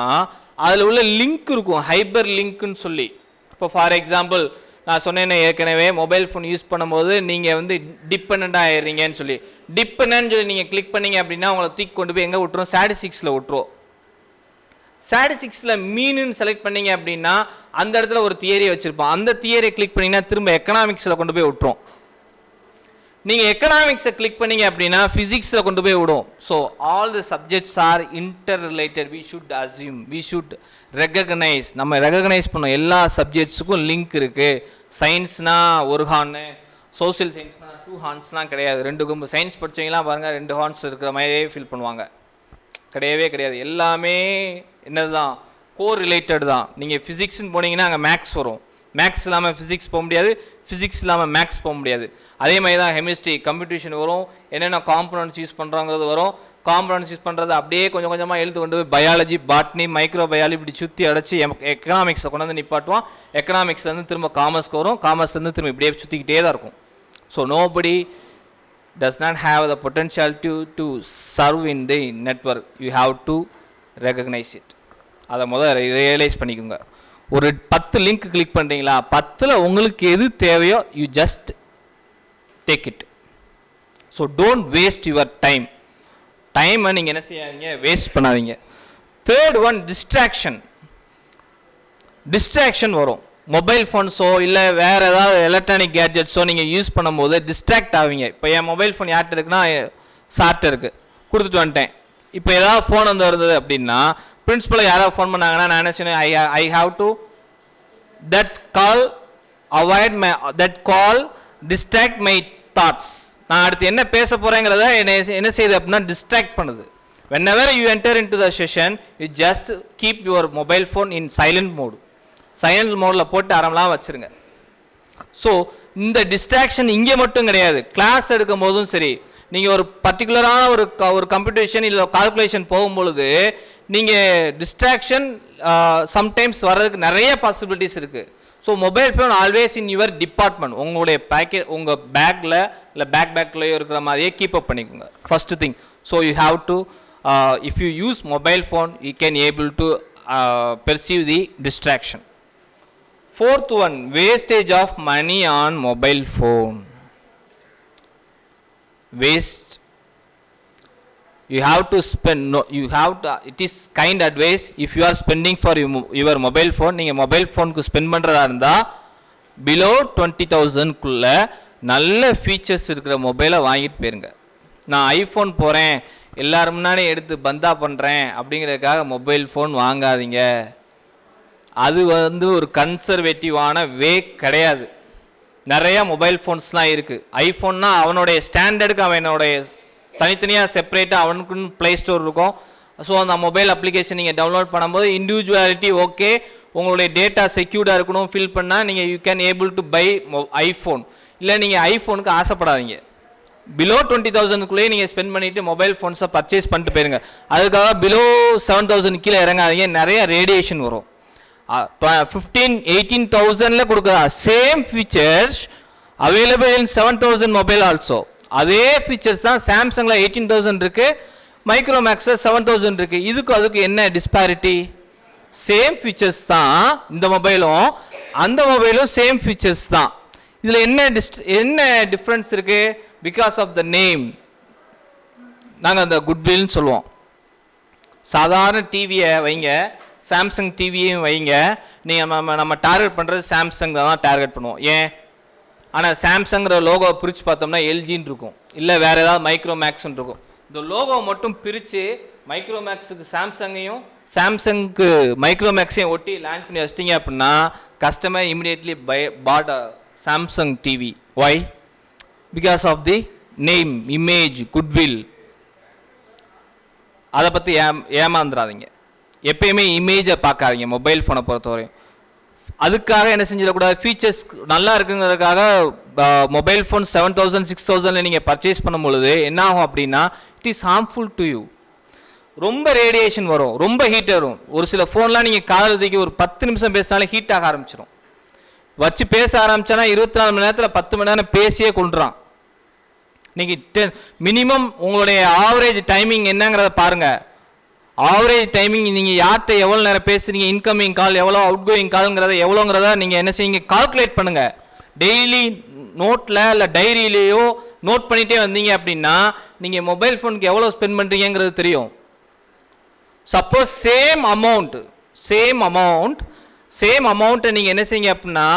S3: அதில் உள்ள லிங்க் இருக்கும், ஹைப்பர் லிங்க்குன்னு சொல்லி. இப்போ ஃபார் எக்ஸாம்பிள் நான் சொன்னேன்னு ஏற்கனவே, மொபைல் ஃபோன் யூஸ் பண்ணும்போது நீங்கள் வந்து டிபெண்ட்டாக ஆயிடுறீங்கன்னு சொல்லி நீங்கள் கிளிக் பண்ணீங்க அப்படின்னா உங்களை தூக்கி கொண்டு போய் எங்கே விட்டுரும்? ஸ்டாட்டிஸ்டிக்ஸில் விட்டுரும். ஸ்டாட்டிஸ்டிக்ஸில் மீனுன்னு செலக்ட் பண்ணீங்க அப்படின்னா அந்த இடத்துல ஒரு தியரியை வச்சுருப்போம், அந்த தியரியை கிளிக் பண்ணிங்கன்னா திரும்ப எக்கனாமிக்ஸில் கொண்டு போய் விட்டுரும். நீங்கள் எக்கனாமிக்ஸை கிளிக் பண்ணீங்க அப்படின்னா ஃபிசிக்ஸில் கொண்டு போய் விடும். So all the subjects are interrelated. We should assume, we should recognise. நம்ம ரெகக்னைஸ் பண்ணோம் எல்லா சப்ஜெக்ட்ஸுக்கும் லிங்க் இருக்குது. சயின்ஸ்னால் ஒரு ஹார்னு, சோசியல் சயின்ஸ்னால் 2 ஹார்ன்ஸ்லாம் கிடையாது. 2 கும்பு சயின்ஸ் படித்தவங்களாம் பாருங்கள் 2 ஹார்ன்ஸ் இருக்கிற மாதிரியே ஃபீல் பண்ணுவாங்க. கிடையவே கிடையாது. எல்லாமே என்னது தான், கோர் ரிலேட்டட் தான். நீங்கள் ஃபிசிக்ஸ்ன்னு போனீங்கன்னா அங்கே மேக்ஸ் வரும், மேக்ஸ் இல்லாமல் ஃபிசிக்ஸ் போக முடியாது, ஃபிசிக்ஸ் இல்லாமல் மேக்ஸ் போக முடியாது. அதே மாதிரி தான் கெமிஸ்ட்ரி, கம்ப்யூட்டேஷன் வரும், என்னென்ன காம்பனன்ட்ஸ் யூஸ் பண்ணுறாங்கிறது வரும். காம்பனன்ட்ஸ் யூஸ் பண்ணுறது அப்படியே கொஞ்சம் கொஞ்சமாக எழுத்து கொண்டு போய் பயாலஜி, பாட்னி, மைக்ரோ பயாலஜி இப்படி சுற்றி அடைச்சி எக்கனாமிக்ஸை கொண்டு வந்து நிப்பாட்டுவான். எக்கனாமிக்ஸ்லேருந்து திரும்ப காமர்ஸ்க்கு வரும், காமர்ஸ்லேருந்து திரும்ப இப்படியே சுற்றிக்கிட்டே தான் இருக்கும். So nobody does not have the potential to serve in the network. You have to recognize it. அதை முதல்ல ரியலைஸ் பண்ணிக்கோங்க. ஒரு 10 லிங்க் கிளிக் பண்ணுறீங்களா, 10ல் உங்களுக்கு எது தேவையோ you just take it. So don't waste your டைமை நீங்கள் என்ன செய்யாதீங்க, வேஸ்ட் பண்ணாதீங்க. தேர்ட் ஒன், டிஸ்ட்ராக்ஷன் வரும். மொபைல் ஃபோன்ஸோ இல்லை வேறு ஏதாவது எலக்ட்ரானிக் கேட்ஜெட்ஸோ நீங்கள் யூஸ் பண்ணும்போது டிஸ்ட்ராக்ட் ஆவீங்க. இப்போ என் மொபைல் ஃபோன் யார்கிட்ட இருக்குன்னா சார்ட்ட இருக்குது, கொடுத்துட்டு வந்துட்டேன். இப்போ ஏதாவது ஃபோன் வந்து வருது அப்படின்னா பிரின்சிபலை யாராவது ஃபோன் பண்ணாங்கன்னா நான் என்ன சொன்னேன், ஐ have to that call avoid my that call distract my thoughts. நான் அடுத்து என்ன பேச போகிறேங்கிறத என்ன செய்யுது அப்படின்னா டிஸ்ட்ராக்ட் பண்ணுது. whenever you enter into the session you just keep your mobile phone in silent mode. Silent மோடில் போட்டு அறமெல்லாம் வச்சுருங்க. ஸோ இந்த டிஸ்ட்ராக்ஷன் இங்கே மட்டும் கிடையாது, கிளாஸ் எடுக்கும் போதும் சரி. நீங்கள் ஒரு பர்டிகுலரான ஒரு கம்ப்யூட்டேஷன் இல்லை கால்குலேஷன் போகும்பொழுது நீங்கள் டிஸ்ட்ராக்ஷன் சம்டைம்ஸ் வர்றதுக்கு நிறைய பாசிபிலிட்டிஸ் இருக்குது. So mobile phone always in your department, உங்களுடைய பேக்கெட் உங்கள் பேக்கில் இல்லை பேக்லேயோ இருக்கிற மாதிரியே கீப் அப் பண்ணிக்கோங்க. First thing. So you have to, if you use mobile phone, you can able to perceive the distraction. Fourth one, wastage of money on mobile phone. Waste. You have to spend, no, you have to, it is kind advice, if you are spending for your mobile phone, நீங்கள் mobile ஃபோனுக்கு spend பண்ணுறதா இருந்தால் below 20,000 குள்ள நல்ல features இருக்கிற மொபைலை வாங்கிட்டு போயிருங்க. நான் ஐஃபோன் போகிறேன், எல்லாரும் முன்னாடி எடுத்து பந்தா பண்ணுறேன் அப்படிங்கிறதுக்காக மொபைல் ஃபோன் வாங்காதீங்க. அது வந்து ஒரு கன்சர்வேட்டிவான வே கிடையாது. நிறையா மொபைல் ஃபோன்ஸ்லாம் இருக்குது. ஐஃபோன்னா அவனுடைய ஸ்டாண்டர்டுக்கு அவனுடைய தனித்தனியாக செப்பரேட்டாக அவனுக்குன்னு ப்ளே ஸ்டோர் இருக்கும். ஸோ அந்த மொபைல் அப்ளிகேஷன் நீங்கள் டவுன்லோட் பண்ணும்போது இண்டிவிஜுவாலிட்டி ஓகே, உங்களுடைய டேட்டா செக்யூர்டாக இருக்கணும் ஃபீல் பண்ணால் நீங்கள் you can able to buy iPhone. இல்லை நீங்கள் ஐஃபோனுக்கு ஆசைப்படாதீங்க. பிலோ 20,000க்குள்ளேயே நீங்கள் ஸ்பெண்ட் பண்ணிவிட்டு மொபைல் ஃபோன்ஸை பர்ச்சேஸ் பண்ணிட்டு போயிருங்க. அதுக்காக பிலோ 7,000 கீழே இறங்காதீங்க, நிறைய ரேடியேஷன் வரும். 15,000-18,000 கொடுக்குற same features available in 7,000 mobile also. அதே ஃபீச்சர்ஸ் தான் சாம்சங்கில் 18,000 இருக்குது, மைக்ரோமேக்ஸில் 7,000 இருக்குது. இதுக்கு அதுக்கு என்ன டிஸ்பாரிட்டி? சேம் ஃபீச்சர்ஸ் தான் இந்த மொபைலும், அந்த மொபைலும் சேம் ஃபீச்சர்ஸ் தான். இதில் என்ன டிஃப்ரென்ஸ் இருக்குது? Because of the name. நாங்கள் அந்த குட்வில்னு சொல்லுவோம். சாதாரண டிவியை வைங்க, சாம்சங் டிவியையும் வைங்க, நீங்கள் நம்ம டார்கெட் பண்ணுறது சாம்சங் தான் டார்கெட் பண்ணுவோம். ஏன்? ஆனால் சாம்சங்கிற லோகோ பிரித்து பார்த்தோம்னா எல்ஜின்னு இருக்கும், இல்லை வேறு ஏதாவது மைக்ரோமேக்ஸ்ன்னு இருக்கும். இந்த லோகோ மட்டும் பிரித்து மைக்ரோமேக்ஸுக்கு சாம்சங்கையும் சாம்சங்க்கு மைக்ரோமேக்ஸையும் ஒட்டி லான்ச் பண்ணி வச்சிட்டிங்க அப்படின்னா customer immediately bought Samsung TV. Why? Because of the name, image, goodwill. அதை பற்றி ஏமாந்துடாதீங்க. எப்பயுமே இமேஜை பார்க்காதீங்க மொபைல் ஃபோனை பொறுத்தவரையும். அதுக்காக என்ன செஞ்சிடக்கூடாது, ஃபீச்சர்ஸ் நல்லா இருக்குங்கிறதுக்காக மொபைல் ஃபோன் 7,000 6,000 நீங்கள் பர்ச்சேஸ் பண்ணும் பொழுது என்ன ஆகும் அப்படின்னா it is harmful to you. ரொம்ப ரேடியேஷன் வரும், ரொம்ப ஹீட் வரும். ஒரு சில ஃபோன்லாம் நீங்கள் காலத்துக்கு ஒரு 10 நிமிஷம் பேசினாலே ஹீட் ஆக ஆரம்பிச்சிடும். வச்சு பேச ஆரம்பிச்சோன்னா 24 மணி நேரத்தில் 10 மணி நேரம் பேசியே கொண்டுறான். நீங்கள் மினிமம் உங்களுடைய ஆவரேஜ் டைமிங் என்னங்கிறத பாருங்கள். ஆவரேஜ் டைமிங் நீங்கள் யார்கிட்ட எவ்வளோ நேரம் பேசுகிறீங்க, இன்கமிங் கால் எவ்வளோ, அவுட் கோயிங் கால்ங்கிறத எவ்வளோங்கிறத நீங்கள் என்ன செய்யுங்க, கால்குலேட் பண்ணுங்கள். டெய்லி நோட்டில் இல்லை டைரியிலேயோ நோட் பண்ணிகிட்டே வந்தீங்க அப்படின்னா நீங்கள் மொபைல் ஃபோனுக்கு எவ்வளோ ஸ்பெண்ட் பண்ணுறீங்கிறது தெரியும். சப்போஸ் சேம் அமௌண்ட்டை நீங்கள் என்ன செய்யுங்க அப்படின்னா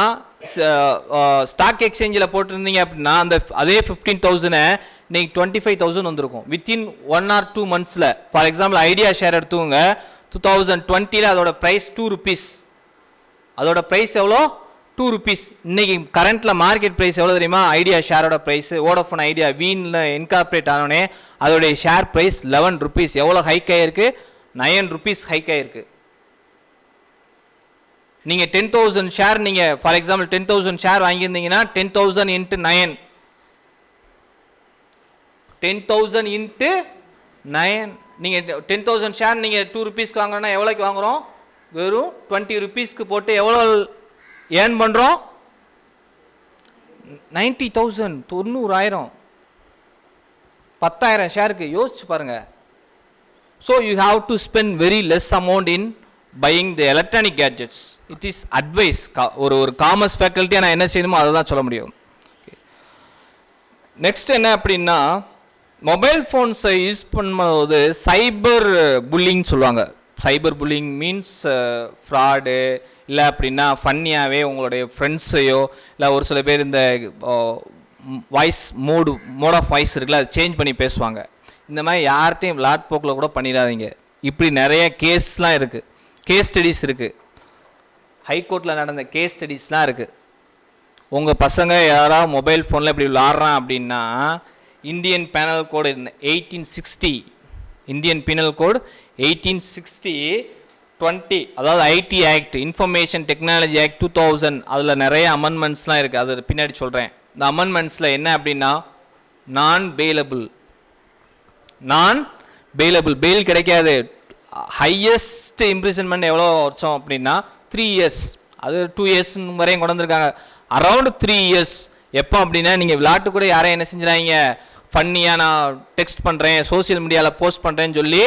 S3: ஸ்டாக் எக்ஸ்சேஞ்சில் போட்டிருந்தீங்க அப்படின்னா அந்த அதே 15,000 நீங்கள் 25,000 வந்திருக்கும் வித்தின் 1 or 2 monthஸில். ஃபார் எக்ஸாம்பிள் ஐடியா ஷேர் எடுத்துவங்க 2020 அதோட ப்ரைஸ் 2 rupees. அதோட ப்ரைஸ் எவ்வளோ? 2 rupees. இன்னைக்கு கரண்ட்டில் மார்க்கெட் ப்ரைஸ் எவ்வளோ தெரியுமா? ஐடியா ஷேரோட ப்ரைஸ், வோடஃபோன் ஐடியா வீனில் இன்கார்பரேட் ஆனோடனே அதோடைய ஷேர் ப்ரைஸ் 11 rupees. எவ்வளோ ஹைக் ஆகிருக்கு? 9 rupees ஹைக் ஆகிருக்கு. நீங்கள் 10,000 ஷேர், நீங்கள் ஃபார் எக்ஸாம்பிள் 10,000 ஷேர் வாங்கியிருந்தீங்கன்னா 10,000 into 9, 10,000 into 9. நீங்கள் 10,000 ஷேர் நீங்கள் 2 rupeesக்கு வாங்குறோன்னா எவ்வளோக்கு வாங்குகிறோம்? வெறும் 20 rupeesக்கு போட்டு எவ்வளோ ஏர்ன் பண்ணுறோம்? 90,000, 90,000, 10,000 ஷேருக்கு. யோசிச்சு பாருங்கள். So you have to spend very less amount in buying the electronic gadgets. It is advice. ஒரு காமர்ஸ் ஃபேக்கல்ட்டியாக நான் என்ன செய்யணுமோ அதை தான் சொல்ல முடியும். நெக்ஸ்ட் என்ன அப்படின்னா, மொபைல் ஃபோன்ஸை யூஸ் பண்ணும்போது சைபர் புல்லிங் சொல்லுவாங்க. சைபர் புல்லிங் மீன்ஸ் ஃப்ராடு, இல்லை அப்படின்னா ஃபன்னியாகவே உங்களுடைய ஃப்ரெண்ட்ஸையோ இல்லை ஒரு சில பேர் இந்த வாய்ஸ் மோட் ஆஃப் வாய்ஸ் இருக்குல்ல, அதை சேஞ்ச் பண்ணி பேசுவாங்க. இந்த மாதிரி யார்கிட்டையும் விளாட் போக்கில் கூட பண்ணிடாதீங்க. இப்படி நிறைய கேஸ்லாம் இருக்குது, கேஸ் ஸ்டடீஸ் இருக்குது, ஹைகோர்ட்டில் நடந்த கேஸ் ஸ்டடீஸ்லாம் இருக்குது. உங்கள் பசங்க யாராவது மொபைல் ஃபோனில் இப்படி விளாட்றான் அப்படின்னா இந்தியன் பேனல் கோடு 1860, இந்தியன் பீனல் கோடு 1860-20, அதாவது ID act, information technology act 2000, அதில் நிறைய அமெண்ட்மெண்ட்ஸ்லாம் இருக்குது. அது பின்னாடி சொல்கிறேன். இந்த அமெண்ட்மெண்ட்ஸில் என்ன அப்படின்னா நான் பெயில் பெயில் கிடைக்காது. ஹையஸ்ட் இம்ப்ரிசன்மெண்ட் எவ்வளோ வருஷம் அப்படின்னா 3 years. அது 2 years வரையும் கொண்டு வந்திருக்காங்க. Around 3 years. எப்போ அப்படின்னா நீங்கள் விளையாட்டு கூட யாரையும் என்ன செஞ்சிடாங்க, ஃபன்னியாக நான் டெக்ஸ்ட் பண்ணுறேன், சோசியல் மீடியாவில் போஸ்ட் பண்ணுறேன்னு சொல்லி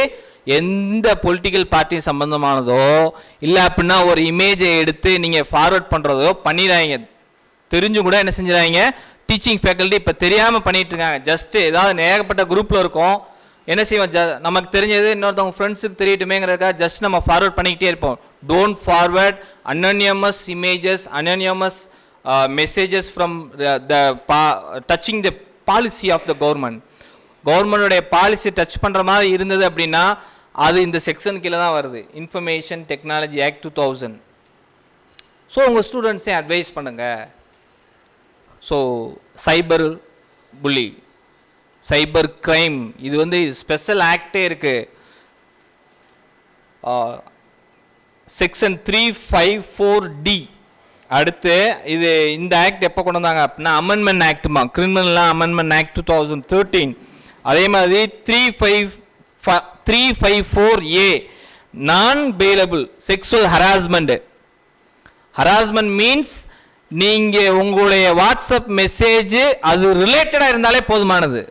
S3: எந்த பொலிட்டிக்கல் பார்ட்டி சம்மந்தமானதோ இல்லை அப்படின்னா ஒரு இமேஜை எடுத்து நீங்கள் ஃபார்வர்ட் பண்ணுறதோ பண்ணிடுறாங்க. தெரிஞ்சும் கூட என்ன செஞ்சிடறாங்க, டீச்சிங் ஃபேக்கல்ட்டி இப்போ தெரியாமல் பண்ணிகிட்டு இருக்காங்க. ஜஸ்ட்டு ஏதாவது ஏகப்பட்ட குரூப்பில் இருக்கும், என்ன செய்வோம், நமக்கு தெரிஞ்சது இன்னொருத்தவங்க ஃப்ரெண்ட்ஸுக்கு தெரியட்டுமேங்கிறதுக்காக ஜஸ்ட் நம்ம ஃபார்வர்ட் பண்ணிக்கிட்டே இருப்போம். Don't forward anonymous images, anonymous messages from touching the policy of the government. கவர்மெண்டோடைய பாலிசி டச் பண்ணுற மாதிரி இருந்தது அப்படின்னா அது இந்த செக்ஷன் கீழே தான் வருது, இன்ஃபர்மேஷன் டெக்னாலஜி ஆக்ட் 2000. ஸோ உங்கள் ஸ்டூடெண்ட்ஸே அட்வைஸ் பண்ணுங்கள். ஸோ சைபர் புல்லி, சைபர் கிரைம், இது வந்து ஸ்பெஷல் ஆக்டே இருக்குது. Section 354D. அடுத்து இது இந்த ஆக்ட் எப்போ கொண்டு வந்தாங்க அப்படின்னா அமெண்ட்மெண்ட் ஆக்ட்மா, கிரிமினல் அமெண்ட்மெண்ட் ஆக்ட் 2013. அதே மாதிரி 354A நான் bailable sexual harassment. Harassment means நீங்கள் உங்களுடைய வாட்ஸ்அப் மெசேஜ் அது ரிலேட்டடாக இருந்தாலே போதுமானது.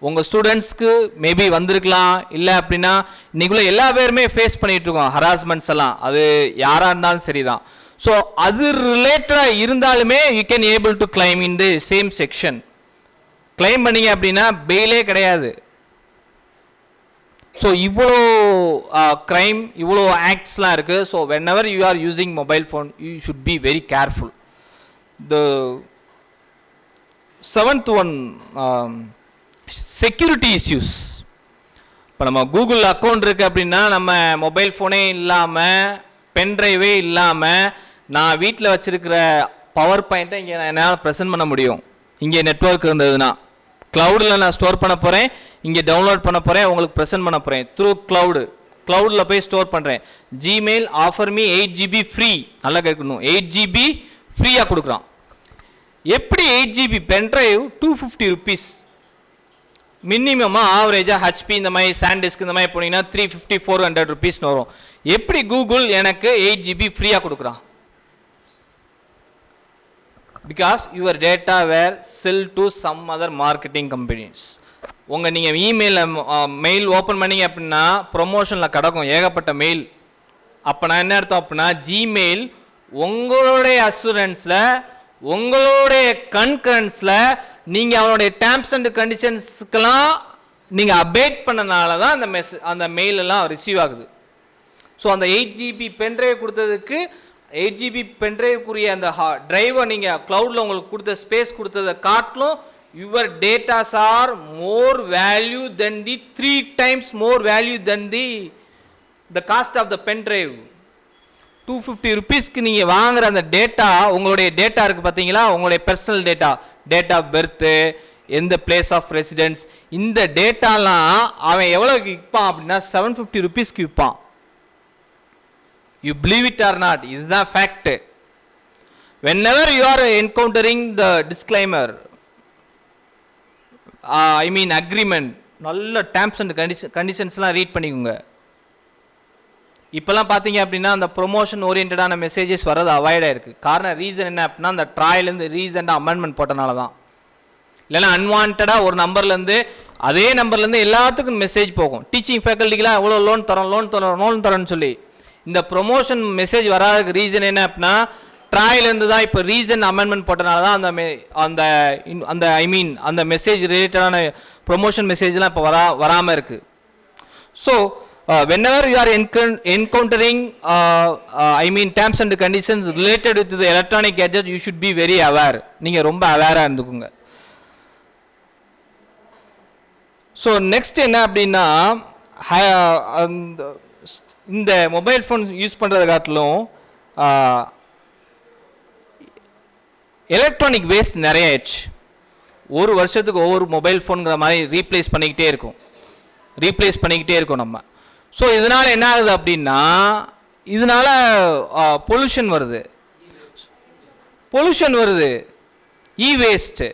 S3: உங்கள் ஸ்டூடெண்ட்ஸ்க்கு மேபி வந்திருக்கலாம், இல்லை அப்படின்னா இன்றைக்குள்ள எல்லா பேருமே ஃபேஸ் பண்ணிகிட்டு இருக்கோம் ஹராஸ்மெண்ட்ஸ் எல்லாம், அது யாராக இருந்தாலும் சரி தான். ஸோ அது ரிலேட்டடாக இருந்தாலுமே you can able to claim in the same section. Claim பண்ணிங்க அப்படின்னா பெயிலே கிடையாது. ஸோ இவ்வளோ க்ரைம், இவ்வளோ ஆக்ட்ஸ்லாம் இருக்குது. So when ever you are using mobile phone you should be very careful. The 7th one, security issues. இப்போ நம்ம கூகுள் அக்கௌண்ட் இருக்குது அப்படின்னா நம்ம மொபைல் ஃபோனே இல்லாமல், பென்ட்ரைவே இல்லாமல், நான் வீட்டில் வச்சுருக்கிற பவர் பாயிண்ட்டை இங்கே என்னால் ப்ரெசென்ட் பண்ண முடியும். இங்கே நெட்வொர்க் இருந்ததுன்னா க்ளவுடில் நான் ஸ்டோர் பண்ண போகிறேன், இங்கே டவுன்லோட் பண்ண போகிறேன், உங்களுக்கு ப்ரெசென்ட் பண்ண போகிறேன் த்ரூ க்ளவுடில் போய் ஸ்டோர் பண்ணுறேன். Gmail offer me 8 GB free. நல்லா கேட்கணும், 8 GB ஃப்ரீயாக கொடுக்குறான். எப்படி 8 GB பென்ட்ரைவ் 250 rupees மினிமமாக, ஆவரேஜாக ஹெச்பி இந்த மாதிரி சாண்டிஸ்க் இந்த மாதிரி போனீங்கன்னா 350-400 rupees வரும். எப்படி கூகுள் எனக்கு 8 GB ஃப்ரீயாக கொடுக்குறான்? Because your data were sold to some other marketing companies. நீங்கள் மெயில் ஓப்பன் பண்ணிங்க அப்படின்னா ப்ரொமோஷனில் கிடக்கும் ஏகப்பட்ட மெயில். அப்போ நான் என்ன அர்த்தம் அப்படின்னா ஜிமெயில் உங்களுடைய அசூரன்ஸில், உங்களுடைய கன்கரன்ஸில் நீங்கள் அவனுடைய டேர்ம்ஸ் அண்ட் கண்டிஷன்ஸுக்கெல்லாம் நீங்கள் அப்டேட் பண்ணனால தான் அந்த மெயிலெல்லாம் ரிசீவ் ஆகுது. ஸோ அந்த 8 GB பென்ட்ரைவ் கொடுத்ததுக்கு 8 GB பென்ட்ரைவுக்குரிய அந்த டிரைவை நீங்கள் க்ளவுடில் உங்களுக்கு கொடுத்த ஸ்பேஸ் கொடுத்ததை காட்டிலும் your datas are more value than the 3 times more value than the cost of the pendrive. 250 rupeesக்கு நீங்கள் வாங்குற அந்த டேட்டா, உங்களுடைய டேட்டா இருக்குது பார்த்தீங்களா, உங்களுடைய personal data, date of birth, எந்த பிளேஸ் ஆஃப் ரெசிடென்ஸ், இந்த டேட்டாலாம் அவன் எவ்வளோக்கு விற்பான் அப்படின்னா 750 rupeesக்கு விற்பான். You believe it or not, இதுதான் fact. Whenever you are encountering the disclaimer, I mean agreement, நல்ல terms and conditions-லாம் ரீட் பண்ணிக்கோங்க. இப்போலாம் பார்த்தீங்க அப்படின்னா அந்த ப்ரொமோஷன் ஓரியன்டான மெசேஜஸ் வர்றது அவாய்ட் ஆயிருக்கு. காரணம் ரீசன் என்ன அப்படின்னா அந்த ட்ராயிலேருந்து ரீசெண்டாக அமெண்ட்மெண்ட் போட்டனால தான். இல்லைன்னா அன்வான்டாக ஒரு நம்பர்லேருந்து அதே நம்பர்லேருந்து எல்லாத்துக்கும் மெசேஜ் போகும். டீச்சிங் ஃபேக்கல்ட்டிக்கெலாம் எவ்வளோ லோன் தரோன்னு சொல்லி இந்த ப்ரொமோஷன் மெசேஜ் வராதுக்கு ரீசன் என்ன அப்படின்னா ட்ராயிலேருந்து தான். இப்போ ரீசன் அமெண்ட்மெண்ட் போட்டனால தான் அந்த ஐ மீன் அந்த மெசேஜ் ரிலேட்டடான ப்ரொமோஷன் மெசேஜ்லாம் இப்போ வராமல் இருக்குது. So whenever you are encountering I mean terms and conditions related with the electronic gadget, you should be very aware. நீங்கள் ரொம்ப அவேராக இருந்துக்குங்க. ஸோ நெக்ஸ்ட் என்ன அப்படின்னா இந்த மொபைல் ஃபோன் யூஸ் பண்ணுறதை காட்டிலும் எலக்ட்ரானிக் வேஸ்ட் நிறைய ஆயிடுச்சு. ஒரு வருஷத்துக்கு ஒவ்வொரு மொபைல் ஃபோனுங்கிற மாதிரி ரீப்ளேஸ் பண்ணிக்கிட்டே இருக்கும் நம்ம. ஸோ இதனால் என்ன ஆகுது அப்படின்னா இதனால் பொல்யூஷன் வருது, இ வேஸ்ட்டு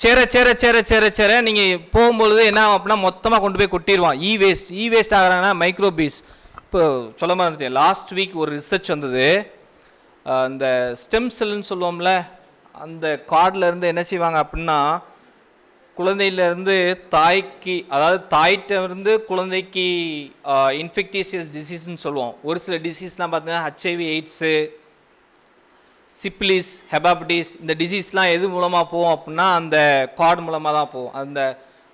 S3: சேர நீங்கள் போகும்பொழுது என்ன ஆகும் அப்படின்னா மொத்தமாக கொண்டு போய் கொட்டிடுவான். இ வேஸ்ட் ஆகிறாங்கன்னா மைக்ரோபீஸ். இப்போ சொல்ல மாதிரி லாஸ்ட் வீக் ஒரு ரிசர்ச் வந்தது. இந்த ஸ்டெம் செல்லுன்னு சொல்லுவோம்ல, அந்த கார்டில் இருந்து என்ன செய்வாங்க அப்படின்னா குழந்தையிலேருந்து தாய்க்கு, அதாவது தாய்கிட்ட இருந்து குழந்தைக்கு இன்ஃபெக்டிஷியஸ் டிசீஸ்ன்னு சொல்லுவோம். ஒரு சில டிசீஸ்லாம் பார்த்தீங்கன்னா HIV, எய்ட்ஸு, சிப்பிலிஸ், ஹெபாட்டிஸ், இந்த டிசீஸ்லாம் எது மூலமாக போகும் அப்படின்னா அந்த கார்டு மூலமாக தான் போகும். அந்த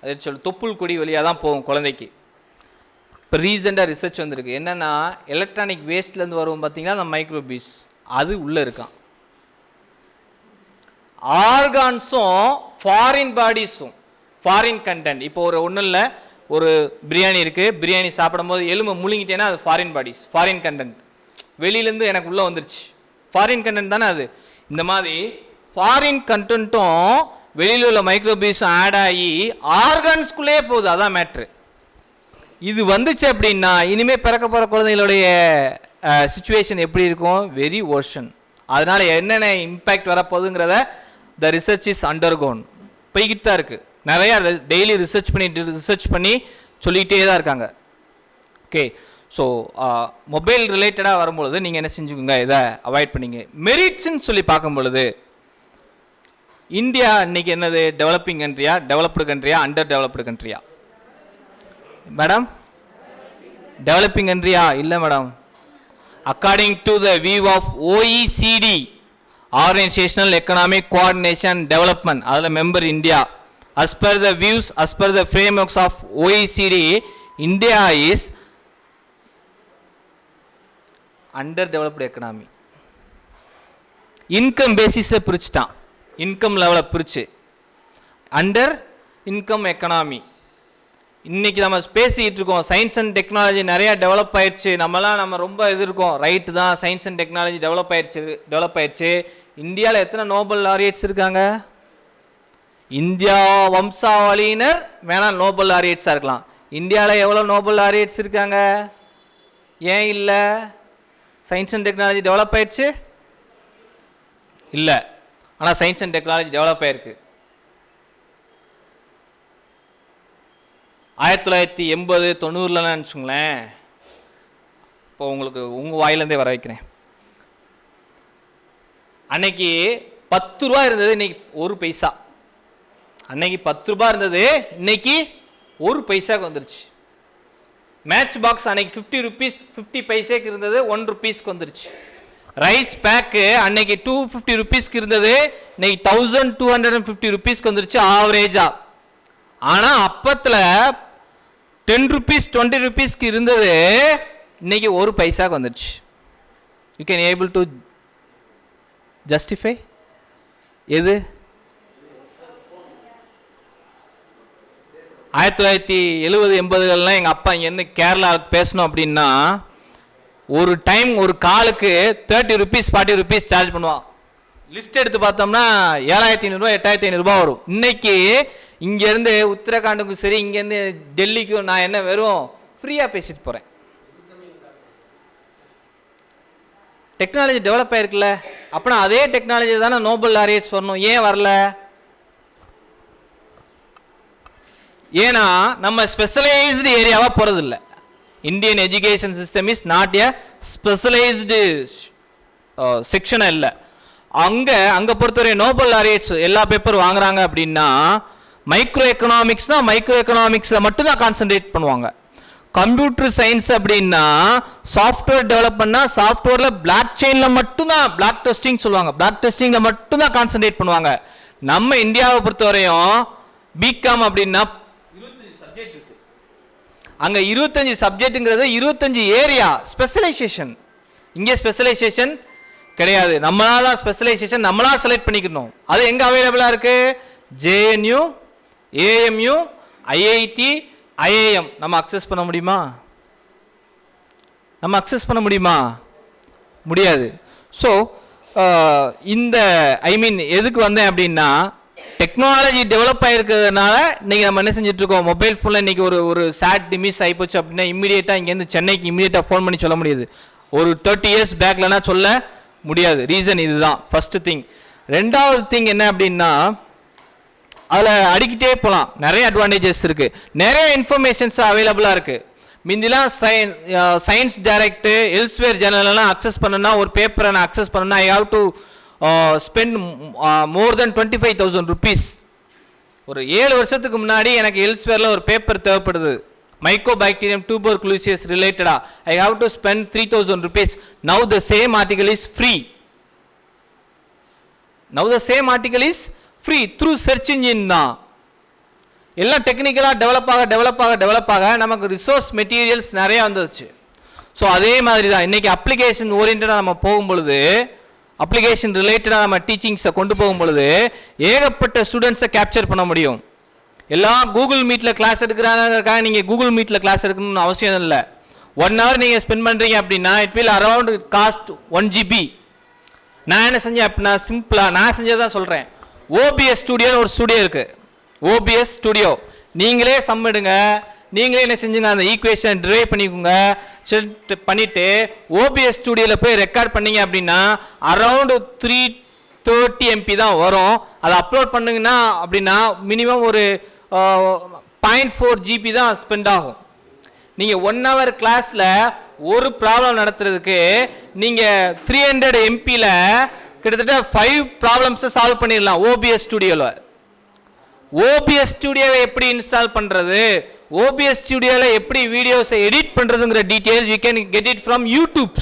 S3: அதை தொப்புள் கொடி வழியாக தான் போகும் குழந்தைக்கு. இப்போ ரீசெண்டாக ரிசர்ச் வந்திருக்கு என்னென்னா, எலக்ட்ரானிக் வேஸ்ட்லேருந்து வரும் பார்த்தீங்கன்னா அந்த மைக்ரோபீஸ் அது உள்ளே இருக்கான். ஆர்கான்ஸும் ஃபாரின் பாடிஸும் ஃபாரின் கண்டென்ட். இப்போ ஒரு ஒன்றும் இல்லை, ஒரு பிரியாணி இருக்குது, பிரியாணி சாப்பிடும்போது எலும்பை முழுங்கிட்டேன்னா அது ஃபாரின் பாடிஸ், ஃபாரின் கண்டென்ட். வெளியிலேருந்து எனக்கு உள்ளே வந்துருச்சு, ஃபாரின் கண்டென்ட் தானே அது. இந்த மாதிரி ஃபாரின் கண்டென்ட்டும் வெளியில் உள்ள மைக்ரோபீஸும் ஆட் ஆகி ஆர்கான்ஸ்குள்ளேயே போகுது. அதான் மேட்ரு. இது வந்துச்சு அப்படின்னா இனிமேல் பிறக்க போகிற குழந்தைகளுடைய சுச்சுவேஷன் எப்படி இருக்கும்? வெரி ஓர்ஷன். அதனால் என்னென்ன இம்பேக்ட் வரப்போகுதுங்கிறத த ரிசர்ச் இஸ் அண்டர்கோன் போய்கிட்டு தான் இருக்குது. நிறையா டெய்லி ரிசர்ச் பண்ணி சொல்லிக்கிட்டே தான் இருக்காங்க. ஓகே, ஸோ மொபைல் ரிலேட்டடாக வரும்பொழுது நீங்கள் என்ன செஞ்சுக்கோங்க, இதை அவாய்ட் பண்ணிங்க. மெரிட்ஸ்ன்னு சொல்லி பார்க்கும் பொழுது இந்தியா இன்னைக்கு என்னது? டெவலப்பிங் கண்ட்ரியா, டெவலப்டு கண்ட்ரியா, அண்டர் டெவலப்டு கண்ட்ரியா? மேடம் டெவலப்பிங் கண்ட்ரியா? இல்லை madam. According to the view of OECD, organisational economic coordination development, அதில் member India. as per the views, as per the frameworks of OECD, India is underdeveloped economy. Income பேசிஸை பிரிச்சுட்டான், income லெவலை பிரித்து under income economy. இன்றைக்கி நம்ம பேசிக்கிட்டு இருக்கோம், science and technology நிறையா டெவலப் ஆயிடுச்சு, நம்ம ரொம்ப இது இருக்கோம், ரைட்டு தான், சயின்ஸ் அண்ட் டெக்னாலஜி டெவலப் ஆயிடுச்சு. இந்தியாவில் எத்தனை நோபல் லாரியட்ஸ் இருக்காங்க? இந்தியா வம்சாவளியினர் வேணால் நோபல் லாரியட்ஸாக இருக்கலாம். இந்தியாவில் எவ்வளோ நோபல் லாரியட்ஸ் இருக்காங்க? ஏன் இல்லை? சயின்ஸ் அண்ட் டெக்னாலஜி டெவலப் ஆயிடுச்சு இல்லை, ஆனால் சயின்ஸ் அண்ட் டெக்னாலஜி டெவலப் ஆயிருக்கு. 1980-90 நினச்சுங்களேன். இப்போ உங்களுக்கு உங்கள் வாயிலேருந்தே வர வைக்கிறேன். அன்னைக்கு 10 ரூபா இருந்தது, இன்னைக்கு 1 பைசா. அன்னைக்கு 10 ரூபா இருந்தது, இன்னைக்கு 1 பைசாக்கு வந்துருச்சு. மேட்ச் பாக்ஸ் அன்னைக்கு 50 rupees 50 பைசேக்கு இருந்தது, 1 rupeesக்கு வந்துருச்சு. ரைஸ் பேக்கு அன்னைக்கு 250 rupeesக்கு இருந்தது, இன்னைக்கு 1250 rupeesக்கு வந்துருச்சு ஆவரேஜா. ஆனால் அப்பத்தில் 10 rupees 20 rupeesக்கு இருந்தது, இன்னைக்கு 1 பைசாக்கு வந்துருச்சு. You can able to justify எது? 1970-80 எங்கள் அப்பா இங்கேருந்து கேரளாவுக்கு பேசணும் அப்படின்னா ஒரு டைம் ஒரு காலுக்கு 30 rupees 40 rupees சார்ஜ் பண்ணுவான். லிஸ்ட் எடுத்து பார்த்தோம்னா 7500 8500 வரும். இன்னைக்கு இங்கேருந்து உத்தரகாண்டுக்கும் சரி, இங்கேருந்து டெல்லிக்கும் நான் என்ன வெறும் ஃப்ரீயாக பேசிட்டு போகிறேன். டெக்னாலஜி டெவலப் ஆயிருக்குல்ல, அப்படின்னா அதே டெக்னாலஜி தானே நோபல் லாரியட்ஸ் வரணும். ஏன் வரல? ஏன்னா நம்ம ஸ்பெஷலைஸ்டு ஏரியாவாக போகிறது இல்லை. Indian education system is not a specialised செக்ஷனாக இல்லை. அங்கே பொறுத்தவரை நோபல் லாரியட்ஸ் எல்லா பேப்பர் வாங்குறாங்க அப்படின்னா மைக்ரோ எக்கனாமிக்ஸ் தான், மைக்ரோ எக்கனாமிக்ஸில் மட்டும்தான் கான்சென்ட்ரேட் பண்ணுவாங்க. கம்ப்யூட்டர் சயின்ஸ் அப்படின்னா சாஃப்ட்வேர் டெவலப் பண்ணால் சாஃப்ட்வேரில் பிளாக் செயினில் மட்டும்தான், பிளாக் டெஸ்டிங் சொல்லுவாங்க, பிளாக் டெஸ்டிங்கில் மட்டும்தான் கான்சென்ட்ரேட் பண்ணுவாங்க. நம்ம இந்தியாவை பொறுத்தவரையும் பிகாம் அப்படின்னா 25 சப்ஜெக்ட் இருக்கு. அங்கே 25 சப்ஜெக்ட்டுங்கிறது 25 ஏரியா ஸ்பெஷலைசேஷன். இங்கே ஸ்பெஷலைசேஷன் கிடையாது, நம்மளால தான் ஸ்பெஷலைசேஷன் நம்மளா செலக்ட் பண்ணிக்கணும். அது எங்கே அவைலபிளாக இருக்குது? JNU, AMU, IIT, IIM. நம்ம அக்சஸ் பண்ண முடியுமா? முடியாது. ஸோ இந்த எதுக்கு வந்தேன் அப்படின்னா, டெக்னாலஜி டெவலப் ஆகிருக்கிறதுனால இன்றைக்கி நம்ம என்ன செஞ்சிட்ருக்கோம், மொபைல் ஃபோனில் இன்றைக்கி ஒரு சேட் மிஸ் ஆகிப்போச்சு அப்படின்னா இம்மீடியட்டாக இங்கேருந்து சென்னைக்கு இம்மீடியட்டாக ஃபோன் பண்ணி சொல்ல முடியுது. ஒரு 30 years பேக்லனா சொல்ல முடியாது. ரீசன் இதுதான் ஃபஸ்ட்டு திங். ரெண்டாவது திங் என்ன அப்படின்னா, அதில் அடிக்கிட்டே போகலாம், நிறைய அட்வான்டேஜஸ் இருக்குது, நிறைய இன்ஃபர்மேஷன்ஸ் அவைலபிளாக இருக்குது. முந்திலாம் சயின்ஸ் டைரக்ட்டு எல்ஸ்வேர் ஜேர்னல்லாம் அக்சஸ் பண்ணுன்னா, ஒரு பேப்பரை நான் அக்சஸ் பண்ணுன்னா ஐ have to spend more then 25,000 rupees. ஒரு 7 வருஷத்துக்கு முன்னாடி எனக்கு எல்ஸ்வேரில் ஒரு பேப்பர் தேவைப்படுது, மைக்கோபாக்டீரியம் tuberculosis ரிலேட்டடா. I have to spend 3000 rupees. Now the same article is free. Now the same article is free through search engine தான். எல்லாம் டெக்னிக்கலாக டெவலப் ஆக நமக்கு ரிசோர்ஸ் மெட்டீரியல்ஸ் நிறையா வந்துருச்சு. ஸோ அதே மாதிரி தான் இன்றைக்கி அப்ளிகேஷன் ஓரியன்டாக நம்ம போகும்பொழுது, அப்ளிகேஷன் ரிலேட்டடாக நம்ம டீச்சிங்ஸை கொண்டு போகும்பொழுது ஏகப்பட்ட ஸ்டூடெண்ட்ஸை கேப்சர் பண்ண முடியும். எல்லாம் கூகுள் மீட்டில் கிளாஸ் எடுக்கிறாங்கிறதுக்காக நீங்கள் கூகுள் மீட்டில் கிளாஸ் எடுக்கணும்னு அவசியம் இல்லை. 1 hour நீங்கள் ஸ்பெண்ட் பண்ணுறீங்க அப்படின்னா it will around cost 1 GB. நான் என்ன செஞ்சேன் அப்படின்னா சிம்பிளாக நான் செஞ்சதான் சொல்கிறேன். ஓபிஎஸ் ஸ்டுடியோன்னு ஒரு ஸ்டுடியோ இருக்குது. ஓபிஎஸ் ஸ்டுடியோ நீங்களே சம்மிடுங்க, நீங்களே என்ன செஞ்சுங்க, அந்த ஈக்குவேஷன் டிரைவ் பண்ணிக்கோங்க. பண்ணிவிட்டு ஓபிஎஸ் ஸ்டுடியோவில் போய் ரெக்கார்ட் பண்ணீங்க அப்படின்னா அரவுண்டு 330 MB தான் வரும். அதை அப்லோட் பண்ணுங்கன்னா அப்படின்னா மினிமம் ஒரு 0.4 GB தான் ஸ்பெண்ட் ஆகும். நீங்கள் 1 hour கிளாஸில் ஒரு ப்ராப்ளம் நடத்துறதுக்கு நீங்கள் 300 MBயில் கிட்டத்தட்ட 5 ப்ராப்ளம்ஸை சால்வ் பண்ணிடலாம் ஓபிஎஸ் ஸ்டுடியோவில். ஓபிஎஸ் ஸ்டுடியோவை எப்படி இன்ஸ்டால் பண்ணுறது, ஓபிஎஸ் ஸ்டுடியோவில் எப்படி வீடியோஸை எடிட் பண்ணுறதுங்கிற details you can get it from YouTube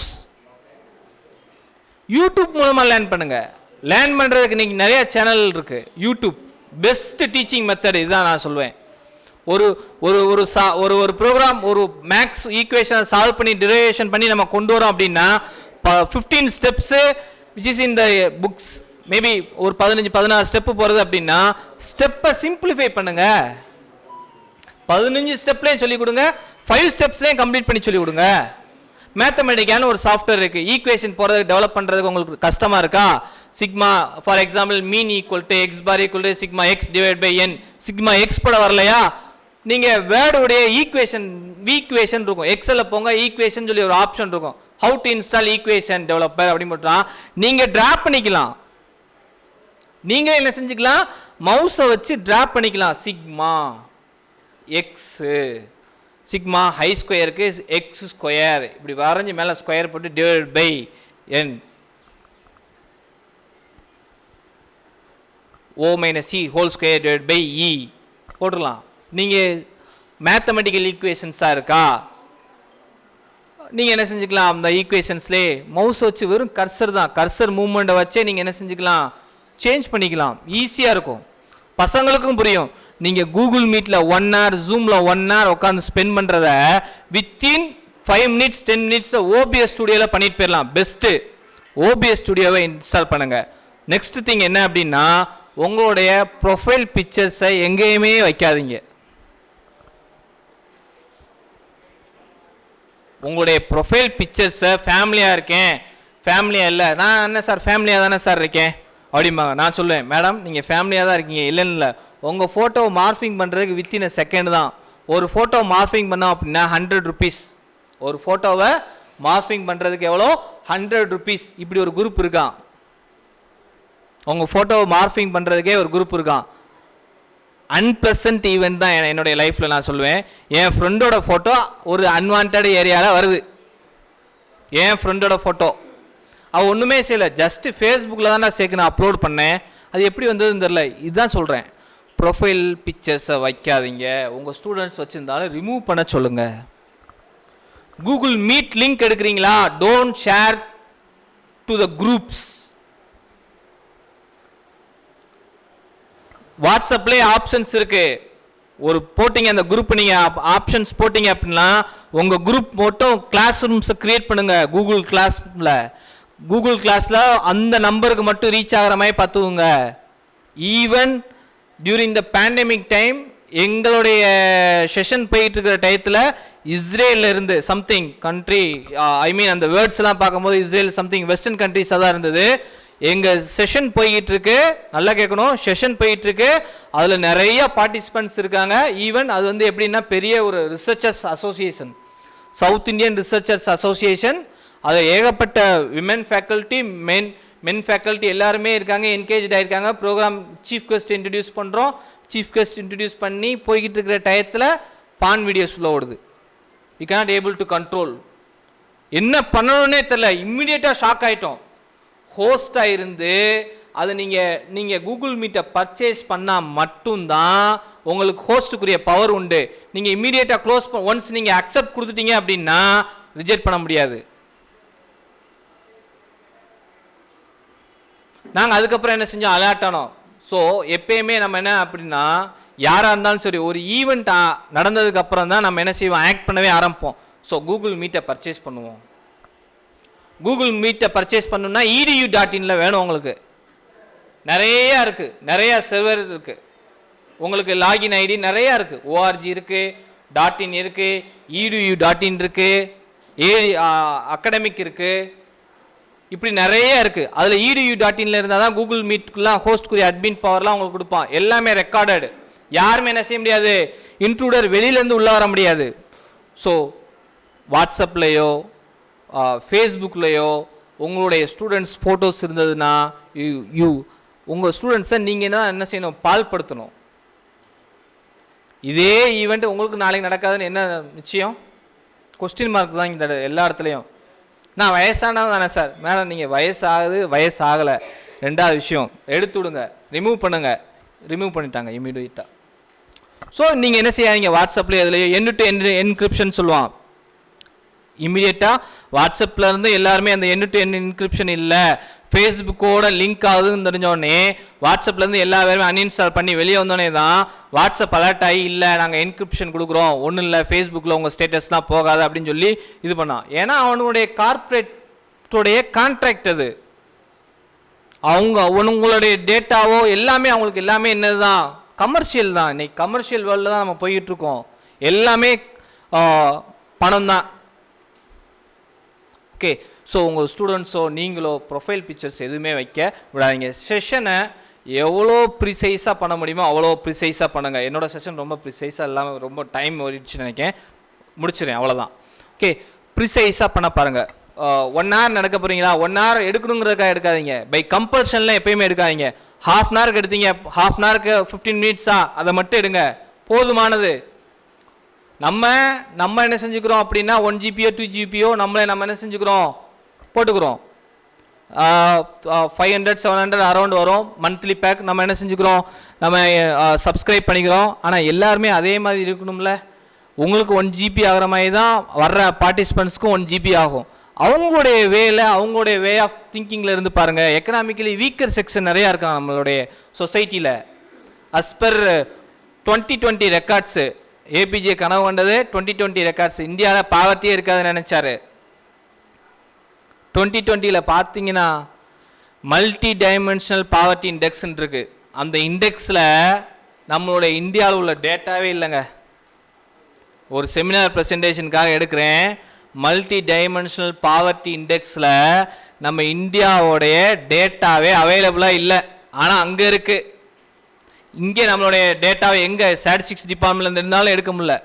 S3: மூலமாக லேர்ன் பண்ணுங்கள். லேர்ன் பண்ணுறதுக்கு இன்றைக்கி நிறையா சேனல் இருக்குது. யூடியூப் பெஸ்ட் டீச்சிங் மெத்தட் இதுதான் நான் சொல்லுவேன். ஒரு ப்ரோக்ராம், ஒரு மேக்ஸ் ஈக்குவேஷனை சால்வ் பண்ணி டிரைவேஷன் பண்ணி நம்ம கொண்டு வரோம் அப்படின்னா 15 steps which is in the books. Maybe ஒரு 15-16 ஸ்டெப்பு போகிறது அப்படின்னா ஸ்டெப்பை சிம்பிளிஃபை பண்ணுங்க. 15 ஸ்டெப்லேயும் சொல்லிக் கொடுங்க, 5 ஸ்டெப்ஸ்லேயும் கம்ப்ளீட் பண்ணி சொல்லிக் கொடுங்க. மேத்தமெட்டிக்கான ஒரு சாஃப்ட்வேர் இருக்குது. ஈக்குவேஷன் போகிறதுக்கு டெவலப் பண்ணுறதுக்கு உங்களுக்கு கஷ்டமாக இருக்கா? Sigma for example mean equal to x bar equal to sigma x divide by n. Sigma x போட வரலையா, நீங்கள் வேர்டுடைய ஈக்குவேஷன் இருக்கும். எக்ஸலில் போங்க, ஈக்குவேஷன் சொல்லி ஒரு ஆப்ஷன் இருக்கும். How to install equation developer அப்படின்னு போட்டால் நீங்கள் ட்ராப் பண்ணிக்கலாம். நீங்கள் என்ன செஞ்சுக்கலாம், மவுஸை வச்சு ட்ராப் பண்ணிக்கலாம். சிக்மா எக்ஸு, சிக்மா ஹை ஸ்கொயருக்கு எக்ஸ் ஸ்கொயர் இப்படி வரைஞ்சி மேலே ஸ்கொயர் போட்டு divide by n o minus c whole square divide by e போட்டுடலாம். நீங்கள் மேத்தமெட்டிக்கல் ஈக்குவேஷன்ஸாக இருக்கா, நீங்கள் என்ன செஞ்சுக்கலாம், அந்த ஈக்குவேஷன்ஸ்லேயே மவுஸ் வச்சு வெறும் கர்சர் தான், கர்சர் மூவ்மெண்ட்டை வச்சே நீங்கள் என்ன செஞ்சுக்கலாம், சேஞ்ச் பண்ணிக்கலாம். ஈஸியாக இருக்கும், பசங்களுக்கும் புரியும். நீங்கள் கூகுள் மீட்டில் 1 hour, ஜூமில் 1 hour உட்காந்து ஸ்பெண்ட் பண்ணுறத வித்தின் 5 minutes 10 minutes ஓபிஎஸ் ஸ்டுடியோவில் பண்ணிட்டு போயிடலாம். பெஸ்ட்டு ஓபிஎஸ் ஸ்டுடியோவை இன்ஸ்டால் பண்ணுங்கள். நெக்ஸ்ட் திங் என்ன அப்படின்னா, உங்களுடைய ப்ரொஃபைல் பிக்சர்ஸை எங்கேயுமே வைக்காதீங்க. உங்களுடைய ப்ரொஃபைல் பிக்சர்ஸை ஃபேமிலியாக இருக்கேன், ஃபேமிலியாக இல்லை, நான் என்ன சார் ஃபேமிலியாக தானே சார் இருக்கேன் அப்படிம்பாங்க. நான் சொல்லுவேன், மேடம் நீங்கள் ஃபேமிலியாக தான் இருக்கீங்க. இல்லைன்னு இல்லை, உங்கள் ஃபோட்டோவை மார்ஃபிங் பண்ணுறதுக்கு வித்தின் a second தான். ஒரு ஃபோட்டோ மார்ஃபிங் பண்ணோம் அப்படின்னா 100 rupees. ஒரு ஃபோட்டோவை மார்ஃபிங் பண்ணுறதுக்கு எவ்வளோ, 100 rupees. இப்படி ஒரு குரூப் இருக்கான். உங்கள் ஃபோட்டோவை மார்ஃபிங் பண்ணுறதுக்கே ஒரு குரூப் இருக்கான். அன்பிளசன்ட் ஈவெண்ட் தான் என்னுடைய லைஃப்பில் நான் சொல்லுவேன். என் ஃப்ரெண்டோட ஃபோட்டோ ஒரு அன்வான்ட் ஏரியாவில் வருது. என் ஃப்ரெண்டோட ஃபோட்டோ அவள் ஒன்றுமே செய்யலை, ஜஸ்ட்டு ஃபேஸ்புக்கில் தான் நான் சேர்க்கணும், அப்லோட் பண்ணேன். அது எப்படி வந்ததுன்னு தெரில. இதுதான் சொல்கிறேன், ப்ரொஃபைல் பிக்சர்ஸை வைக்காதீங்க. உங்கள் ஸ்டூடெண்ட்ஸ் வச்சுருந்தாலும் ரிமூவ் பண்ண சொல்லுங்கள். கூகுள் மீட் லிங்க் எடுக்கிறீங்களா, don't share to the groups. வாட்ஸ்அப்லேயே ஆப்ஷன்ஸ் இருக்குது. ஒரு போட்டிங்க அந்த குரூப், நீங்கள் ஆப்ஷன்ஸ் போட்டிங்க அப்படின்னா உங்கள் குரூப் மட்டும் கிளாஸ் ரூம்ஸை க்ரியேட் பண்ணுங்கள். கூகுள் கிளாஸில் அந்த நம்பருக்கு மட்டும் ரீச் ஆகிற மாதிரி பார்த்துக்குங்க. Even during the pandemic time எங்களுடைய செஷன் போயிட்டு இருக்கிற டயத்தில் இஸ்ரேலில் இருந்து சம்திங் கண்ட்ரி, ஐ மீன் அந்த வேர்ட்ஸ்லாம் பார்க்கும்போது இஸ்ரேல் சம்திங் வெஸ்டர்ன் கண்ட்ரிஸாக தான் இருந்தது. எங்கள் செஷன் போய்கிட்டு இருக்கு, நல்லா கேட்கணும், செஷன் போயிட்டு இருக்கு. அதில் நிறைய பார்ட்டிசிபெண்ட்ஸ் இருக்காங்க. ஈவன் அது வந்து எப்படின்னா பெரிய ஒரு researchers association, south Indian researchers association. அது ஏகப்பட்ட விமென் ஃபேக்கல்ட்டி, மென் ஃபேக்கல்ட்டி எல்லாருமே இருக்காங்க, என்கேஜ் ஆகிருக்காங்க. ப்ரோக்ராம் சீஃப் கெஸ்ட் இன்ட்ரடியூஸ் பண்ணுறோம். சீஃப் கெஸ்ட் இன்ட்ரடியூஸ் பண்ணி போய்கிட்டு இருக்கிற டயத்தில் பான் வீடியோஸ் உள்ள ஓடுது. We cannot able to control. என்ன பண்ணணுன்னே தெரில, இம்மிடியேட்டாக ஷாக் ஆகிட்டோம். ஹோஸ்டாக இருந்து அது நீங்கள் கூகுள் மீட்டை பர்ச்சேஸ் பண்ணால் மட்டும்தான் உங்களுக்கு ஹோஸ்ட்டுக்குரிய பவர் உண்டு. நீங்கள் இம்மீடியட்டாக க்ளோஸ் ஒன்ஸ் நீங்கள் அக்செப்ட் கொடுத்துட்டீங்க அப்படின்னா ரிஜெக்ட் பண்ண முடியாது. நாங்கள் அதுக்கப்புறம் என்ன செஞ்சோம், அலர்ட் ஆனோம். ஸோ எப்பயுமே நம்ம என்ன அப்படின்னா, யாராக இருந்தாலும் சரி, ஒரு ஈவெண்ட் நடந்ததுக்கு அப்புறம் தான் நம்ம என்ன செய்வோம், ஆக்ட் பண்ணவே ஆரம்பிப்போம். ஸோ கூகுள் மீட்டை பர்ச்சேஸ் பண்ணுவோம். கூகுள் மீட்டை பர்ச்சேஸ் பண்ணணும்னா edu.inல வேணும். உங்களுக்கு நிறையா இருக்குது, நிறையா சர்வர் இருக்குது, உங்களுக்கு லாகின் ஐடி நிறையா இருக்குது, ORG இருக்குது, .in இருக்குது, edu.in இருக்குது, அகடமிக் இருக்குது, இப்படி நிறைய இருக்குது. அதில் edu.inல இருந்தால் தான் கூகுள் மீட்குலாம் ஹோஸ்ட்குரிய அட்மின் பவர்லாம் உங்களுக்கு கொடுப்பான். எல்லாமே ரெக்கார்டடு, யாருமே என்ன செய்ய முடியாது, இன்ட்ரூடர் வெளியிலேருந்து உள்ளே வர முடியாது. ஸோ வாட்ஸ்அப்லேயோ ஃபேஸ்புக்லேயோ உங்களுடைய ஸ்டூடெண்ட்ஸ் ஃபோட்டோஸ் இருந்ததுன்னா உங்கள் ஸ்டூடெண்ட்ஸை நீங்கள் என்ன செய்யணும், பால்படுத்தணும். இதே ஈவெண்ட் உங்களுக்கு நாளைக்கு நடக்காதுன்னு என்ன நிச்சயம்? கொஸ்டின் மார்க் தான் இந்த எல்லா இடத்துலையும். நான் வயசானது தானே சார். மேடம் நீங்கள் வயசாகுது வயசாகலை ரெண்டாவது விஷயம், எடுத்து விடுங்க, ரிமூவ் பண்ணுங்கள். ரிமூவ் பண்ணிட்டாங்க இமீடியட்டாக. ஸோ நீங்கள் என்ன செய்யாதீங்க, வாட்ஸ்அப்பில் இதுலையோ end-to-end என்கிரிப்ஷன் சொல்லுவான். இமீடியட்டாக வாட்ஸ்அப்பில் இருந்து எல்லாருமே அந்த end-to-end என்கிரிப்ஷன் இல்லை, ஃபேஸ்புக்கோட லிங்க் ஆகுதுன்னு தெரிஞ்சோடனே வாட்ஸ்அப்லேருந்து எல்லா பேருமே அன்இன்ஸ்டால் பண்ணி வெளியே வந்தோடனே தான் வாட்ஸ்அப் அலர்ட் ஆகி இல்லை நாங்கள் என்கிரிப்ஷன் கொடுக்குறோம், ஒன்றும் இல்லை ஃபேஸ்புக்கில் உங்கள் ஸ்டேட்டஸ்லாம் போகாது அப்படின்னு சொல்லி இது பண்ணான். ஏன்னா அவனுடைய கார்ப்பரேட்டோடைய கான்ட்ராக்ட் அது. உங்களுடைய டேட்டாவோ எல்லாமே அவங்களுக்கு எல்லாமே என்னது தான், கமர்ஷியல் தான். இன்னைக்கு கமர்ஷியல் வேர்ல்டில் தான் நம்ம போய்கிட்டு இருக்கோம். எல்லாமே பணம் தான். ஓகே, ஸோ உங்கள் ஸ்டூடெண்ட்ஸோ நீங்களோ ப்ரொஃபைல் பிக்சர்ஸ் எதுவுமே வைக்க விடாதீங்க. செஷனை எவ்வளோ ப்ரிசைஸாக பண்ண முடியுமோ அவ்வளோ ப்ரிசைஸாக பண்ணுங்கள். என்னோடய செஷன் ரொம்ப ப்ரிசைஸாக இல்லாமல் ரொம்ப டைம் ஓடிடுச்சுன்னு நினைக்கிறேன், முடிச்சிடறேன், அவ்வளோதான். ஓகே, ப்ரிசைஸாக பண்ண பாருங்கள். 1 hour நடக்க போகிறீங்களா, 1 hour எடுக்கணுங்கிறதுக்காக எடுக்காதீங்க. பை கம்பல்ஷனில் எப்பயுமே எடுக்காதீங்க. ½ hour எடுத்தீங்க, ½ hour 15 minutes அதை மட்டும் எடுங்க, போதுமானது. நம்ம என்ன செஞ்சுக்கிறோம் அப்படின்னா 1 GB 2 GB நம்ம என்ன செஞ்சுக்கிறோம், போட்டுக்கிறோம். 500 700 அரௌண்ட் வரும் மந்த்லி பேக். நம்ம என்ன செஞ்சுக்கிறோம், நம்ம சப்ஸ்கிரைப் பண்ணிக்கிறோம். ஆனால் எல்லாருமே அதே மாதிரி இருக்கணும்ல. உங்களுக்கு 1 GB ஆகிற மாதிரி தான் வர்ற பார்ட்டிசிபெண்ட்ஸ்க்கும் 1 GB ஆகும். அவங்களுடைய வேலை, அவங்களுடைய வே ஆஃப் திங்கிங்கில் இருந்து பாருங்கள். எக்கனாமிக்கலி வீக்கர் செக்ஷன் நிறையா இருக்காங்க நம்மளுடைய சொசைட்டியில். அஸ் பர் 2020 ரெக்கார்ட்ஸு, ஏபிஜே கனவு கண்டது 2020 ரெக்கார்ட்ஸ். இந்தியாவில் பாவர்ட்டியே இருக்காதுன்னு நினச்சாரு. 2020 பார்த்தீங்கன்னா மல்டி டைமென்ஷனல் பாவர்ட்டி இண்டெக்ஸ்ன்னு இருக்கு. அந்த இண்டெக்ஸில் நம்மளுடைய இந்தியாவில் உள்ள டேட்டாவே இல்லைங்க. ஒரு செமினார் ப்ரெசன்டேஷனுக்காக எடுக்கிறேன். மல்டி டைமென்ஷனல் பாவர்ட்டி இண்டெக்ஸில் நம்ம இந்தியாவோடைய டேட்டாவே அவைலபிளாக இல்லை. ஆனால் அங்கே இருக்குது. இங்கே நம்மளுடைய டேட்டாவை எங்கே ஸ்டாட்டிஸ்டிக்ஸ் டிபார்ட்மெண்ட்லேருந்து இருந்தாலும் எடுக்க முடியல.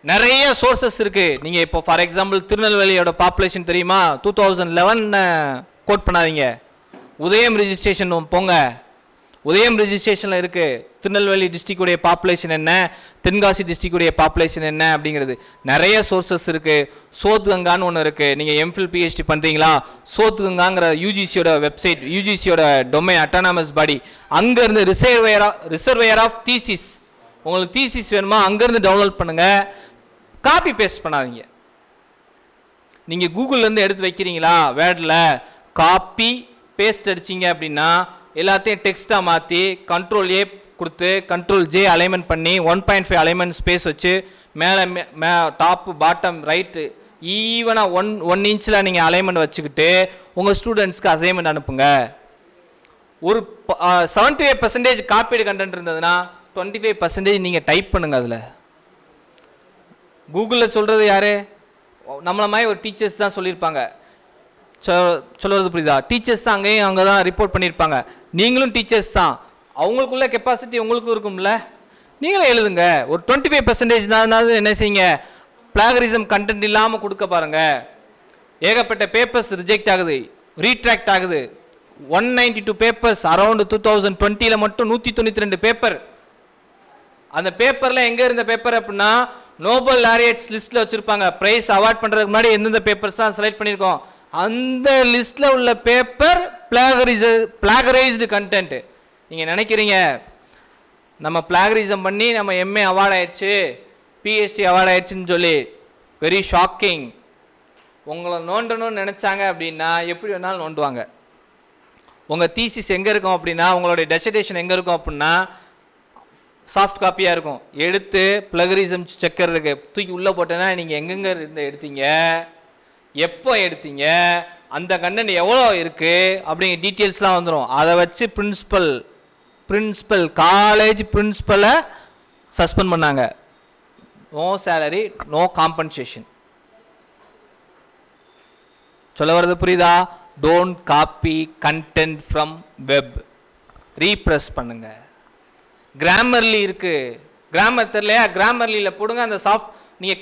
S3: நிறைய சோர்சஸ் இருக்குது. நீங்கள் இப்போ ஃபார் எக்ஸாம்பிள் திருநெல்வேலியோட பாப்புலேஷன் தெரியுமா, 2011 கோட் பண்ணாதீங்க. உதயம் ரிஜிஸ்ட்ரேஷன் போங்க, உதயம் ரிஜிஸ்ட்ரேஷனில் இருக்குது திருநெல்வேலி டிஸ்ட்ரிக்டுடைய பாப்புலேஷன் என்ன, தென்காசி டிஸ்ட்ரிக்டுடைய பாப்புலேஷன் என்ன அப்படிங்கிறது. நிறைய சோர்சஸ் இருக்குது. சோத் கங்கான்னு ஒன்று இருக்குது. நீங்கள் எம்ஃபில் பிஹெச்டி பண்ணுறீங்களா, சோத் கங்காங்கிற யூஜிசியோட வெப்சைட், யூஜிசியோட டொமைன் அட்டானமஸ் பாடி, அங்கேருந்து ரிசர்வேயர் ஆஃப் தீசிஸ், உங்களுக்கு தீசிஸ் வேணுமா அங்கேருந்து டவுன்லோட் பண்ணுங்கள். காப்பி பேஸ்ட் பண்ணாதீங்க. நீங்கள் கூகுள்லேருந்து எடுத்து வைக்கிறீங்களா வேர்டில், காப்பி பேஸ்ட் அடிச்சிங்க அப்படின்னா எல்லாத்தையும் டெக்ஸ்ட்டாக மாற்றி Ctrl+A கொடுத்து Ctrl+J அலைன்மெண்ட் பண்ணி 1.5 அலைன்மெண்ட் ஸ்பேஸ் வச்சு மேலே டாப்பு பாட்டம் ரைட்டு ஈவனாக 1 inch நீங்கள் அலைன்மெண்ட் வச்சுக்கிட்டு உங்கள் ஸ்டூடெண்ட்ஸ்க்கு அசைன்மெண்ட் அனுப்புங்க. ஒரு 75% காப்பீடு கண்டென்ட் இருந்ததுன்னா 25% நீங்கள் டைப் பண்ணுங்கள். அதில் கூகுளில் சொல்கிறது யார், நம்மளை மாதிரி ஒரு டீச்சர்ஸ் தான் சொல்லியிருப்பாங்க. சொல்கிறது புரியுதா? டீச்சர்ஸ் தான் அங்கே தான் ரிப்போர்ட் பண்ணியிருப்பாங்க. நீங்களும் டீச்சர்ஸ் தான். அவங்களுக்குள்ள கெப்பாசிட்டி உங்களுக்கும் இருக்கும்ல, நீங்களே எழுதுங்க. ஒரு 25% தான் என்ன செய்யுங்க, பிளாகரிசம் கண்டென்ட் இல்லாமல் கொடுக்க பாருங்கள். ஏகப்பட்ட பேப்பர்ஸ் ரிஜெக்ட் ஆகுது, ரீட்ராக்ட் ஆகுது. 192 பேப்பர்ஸ் அரௌண்ட் 2020 மட்டும் 192 பேப்பர். அந்த பேப்பரில் எங்கே இருந்த பேப்பர் அப்படின்னா நோபல் லாரியட்ஸ் லிஸ்ட்டில் வச்சுருப்பாங்க. ப்ரைஸ் அவார்ட் பண்ணுறதுக்கு முன்னாடி எந்தெந்த பேப்பர்ஸ் தான் செலக்ட் பண்ணியிருக்கோம். அந்த லிஸ்ட்டில் உள்ள பேப்பர் பிளாகரைஸ்டு கண்டென்ட். நீங்கள் நினைக்கிறீங்க நம்ம பிளாகரிசம் பண்ணி நம்ம எம்ஏ அவார்ட் ஆயிடுச்சு, பிஹெச்டி அவார்ட் ஆயிடுச்சுன்னு சொல்லி. Very shocking. உங்களை நோண்டணும்னு நினச்சாங்க அப்படின்னா எப்படி வேணாலும் நோண்டுவாங்க. உங்கள் தீசிஸ் எங்கே இருக்கும் அப்படின்னா, உங்களுடைய டெசர்டேஷன் எங்கே இருக்கும் அப்படின்னா சாஃப்ட் காப்பியாக இருக்கும். எடுத்து பிளகரிசம் செக்கர் இருக்கு தூக்கி உள்ளே போட்டேன்னா நீங்கள் எங்கெங்கே இருந்து எடுத்தீங்க, எப்போ எடுத்தீங்க, அந்த கண்டென்ட் எவ்வளோ இருக்குது அப்படிங்கிற டீட்டெயில்ஸ்லாம் வந்துடும். அதை வச்சு பிரின்சிபல் காலேஜ் பிரின்சிபலை சஸ்பெண்ட் பண்ணாங்க. No salary, no compensation. சொல்ல வர்றது புரியுதா? Don't copy content from web. Rephrase பண்ணுங்க. கிராமர்லி இருக்கு, கிராமர் தெரியலையா? கிராமர்லியில் போடுங்க. அந்த சாஃப்ட் நீங்கள்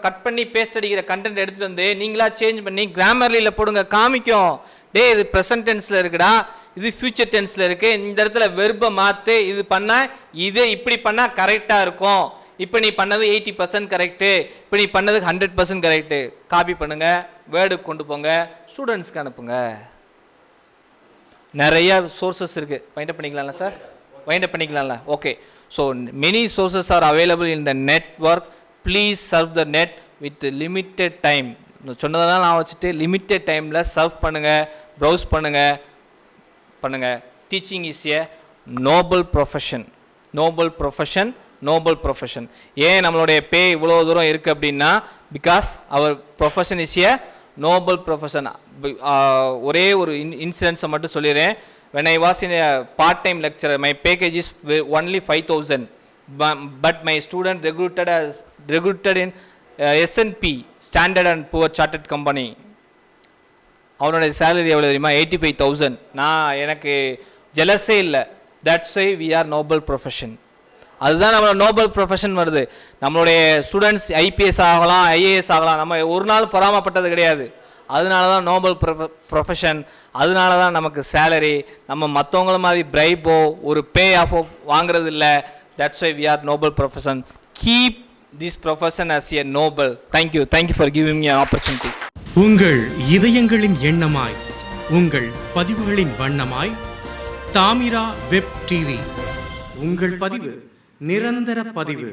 S3: கட் பண்ணி பேஸ்ட் அடிக்கிற கண்டென்ட் எடுத்துகிட்டு வந்து நீங்களா சேஞ்ச் பண்ணி கிராமர்லியில் போடுங்க. காமிக்கும், டே இது ப்ரெசன்ட் டென்ஸில் இருக்குடா, இது ஃபியூச்சர் டென்ஸில் இருக்குது, இந்த இடத்துல வெர்பை மாற்று, இது பண்ணால் இது இப்படி பண்ணால் கரெக்டாக இருக்கும், இப்போ நீ பண்ணது 80% கரெக்டு, இப்போ நீ பண்ணது 100% கரெக்டு. காப்பி பண்ணுங்கள், வேர்டுக்கு கொண்டு போங்க, ஸ்டூடெண்ட்ஸ்க்கு அனுப்புங்க. நிறைய சோர்சஸ் இருக்குது. வைண்ட் அப் பண்ணிக்கலாம்ல சார்? வைண்ட் அப் பண்ணிக்கலாம்ல? Okay. So many sources are available in the network. Please surf the net with limited time. சொன்னதெல்லாம் நான் வச்சுட்டு லிமிட்டெட் டைமில் சர்வ் பண்ணுங்கள், ப்ரௌஸ் பண்ணுங்கள். Teaching is a noble profession. ஏன் நம்மளுடைய பே இவ்வளோ தூரம் இருக்குது அப்படின்னா, because our profession is a noble profession. ஒரே ஒரு இன்சிடென்ட்ஸை மட்டும் சொல்லிடுறேன். when I was in a part-time lecturer, my package is only 5,000, but my student recruited in S&P, Standard and Poor Chartered Company. அவனோட சேலரி எவ்வளோ தெரியுமா? 85,000. எனக்கு ஜெலஸே இல்லை. That's why we are noble profession. அதுதான் நம்மளோட நோபல் ப்ரொஃபஷன் வருது. நம்மளுடைய ஸ்டூடெண்ட்ஸ் ஐபிஎஸ் ஆகலாம், ஐஏஎஸ் ஆகலாம், நம்ம ஒரு நாள் பொறாமப்பட்டது கிடையாது. அதனால தான் நோபல் ப்ரொஃபஷன், அதனால தான் நமக்கு சேலரி. நம்ம மற்றவங்கள மாதிரி பிரைபோ ஒரு பே ஆஃபோ வாங்குறது இல்லை. That's why we are noble profession. Keep this profession as a noble. Thank you for giving me an opportunity.
S4: உங்கள் இதயங்களின் எண்ணமாய், உங்கள் பதிவுகளின் வண்ணமாய், தாமிரா வெப் டிவி. உங்கள் பதிவு நிரந்தர பதிவு.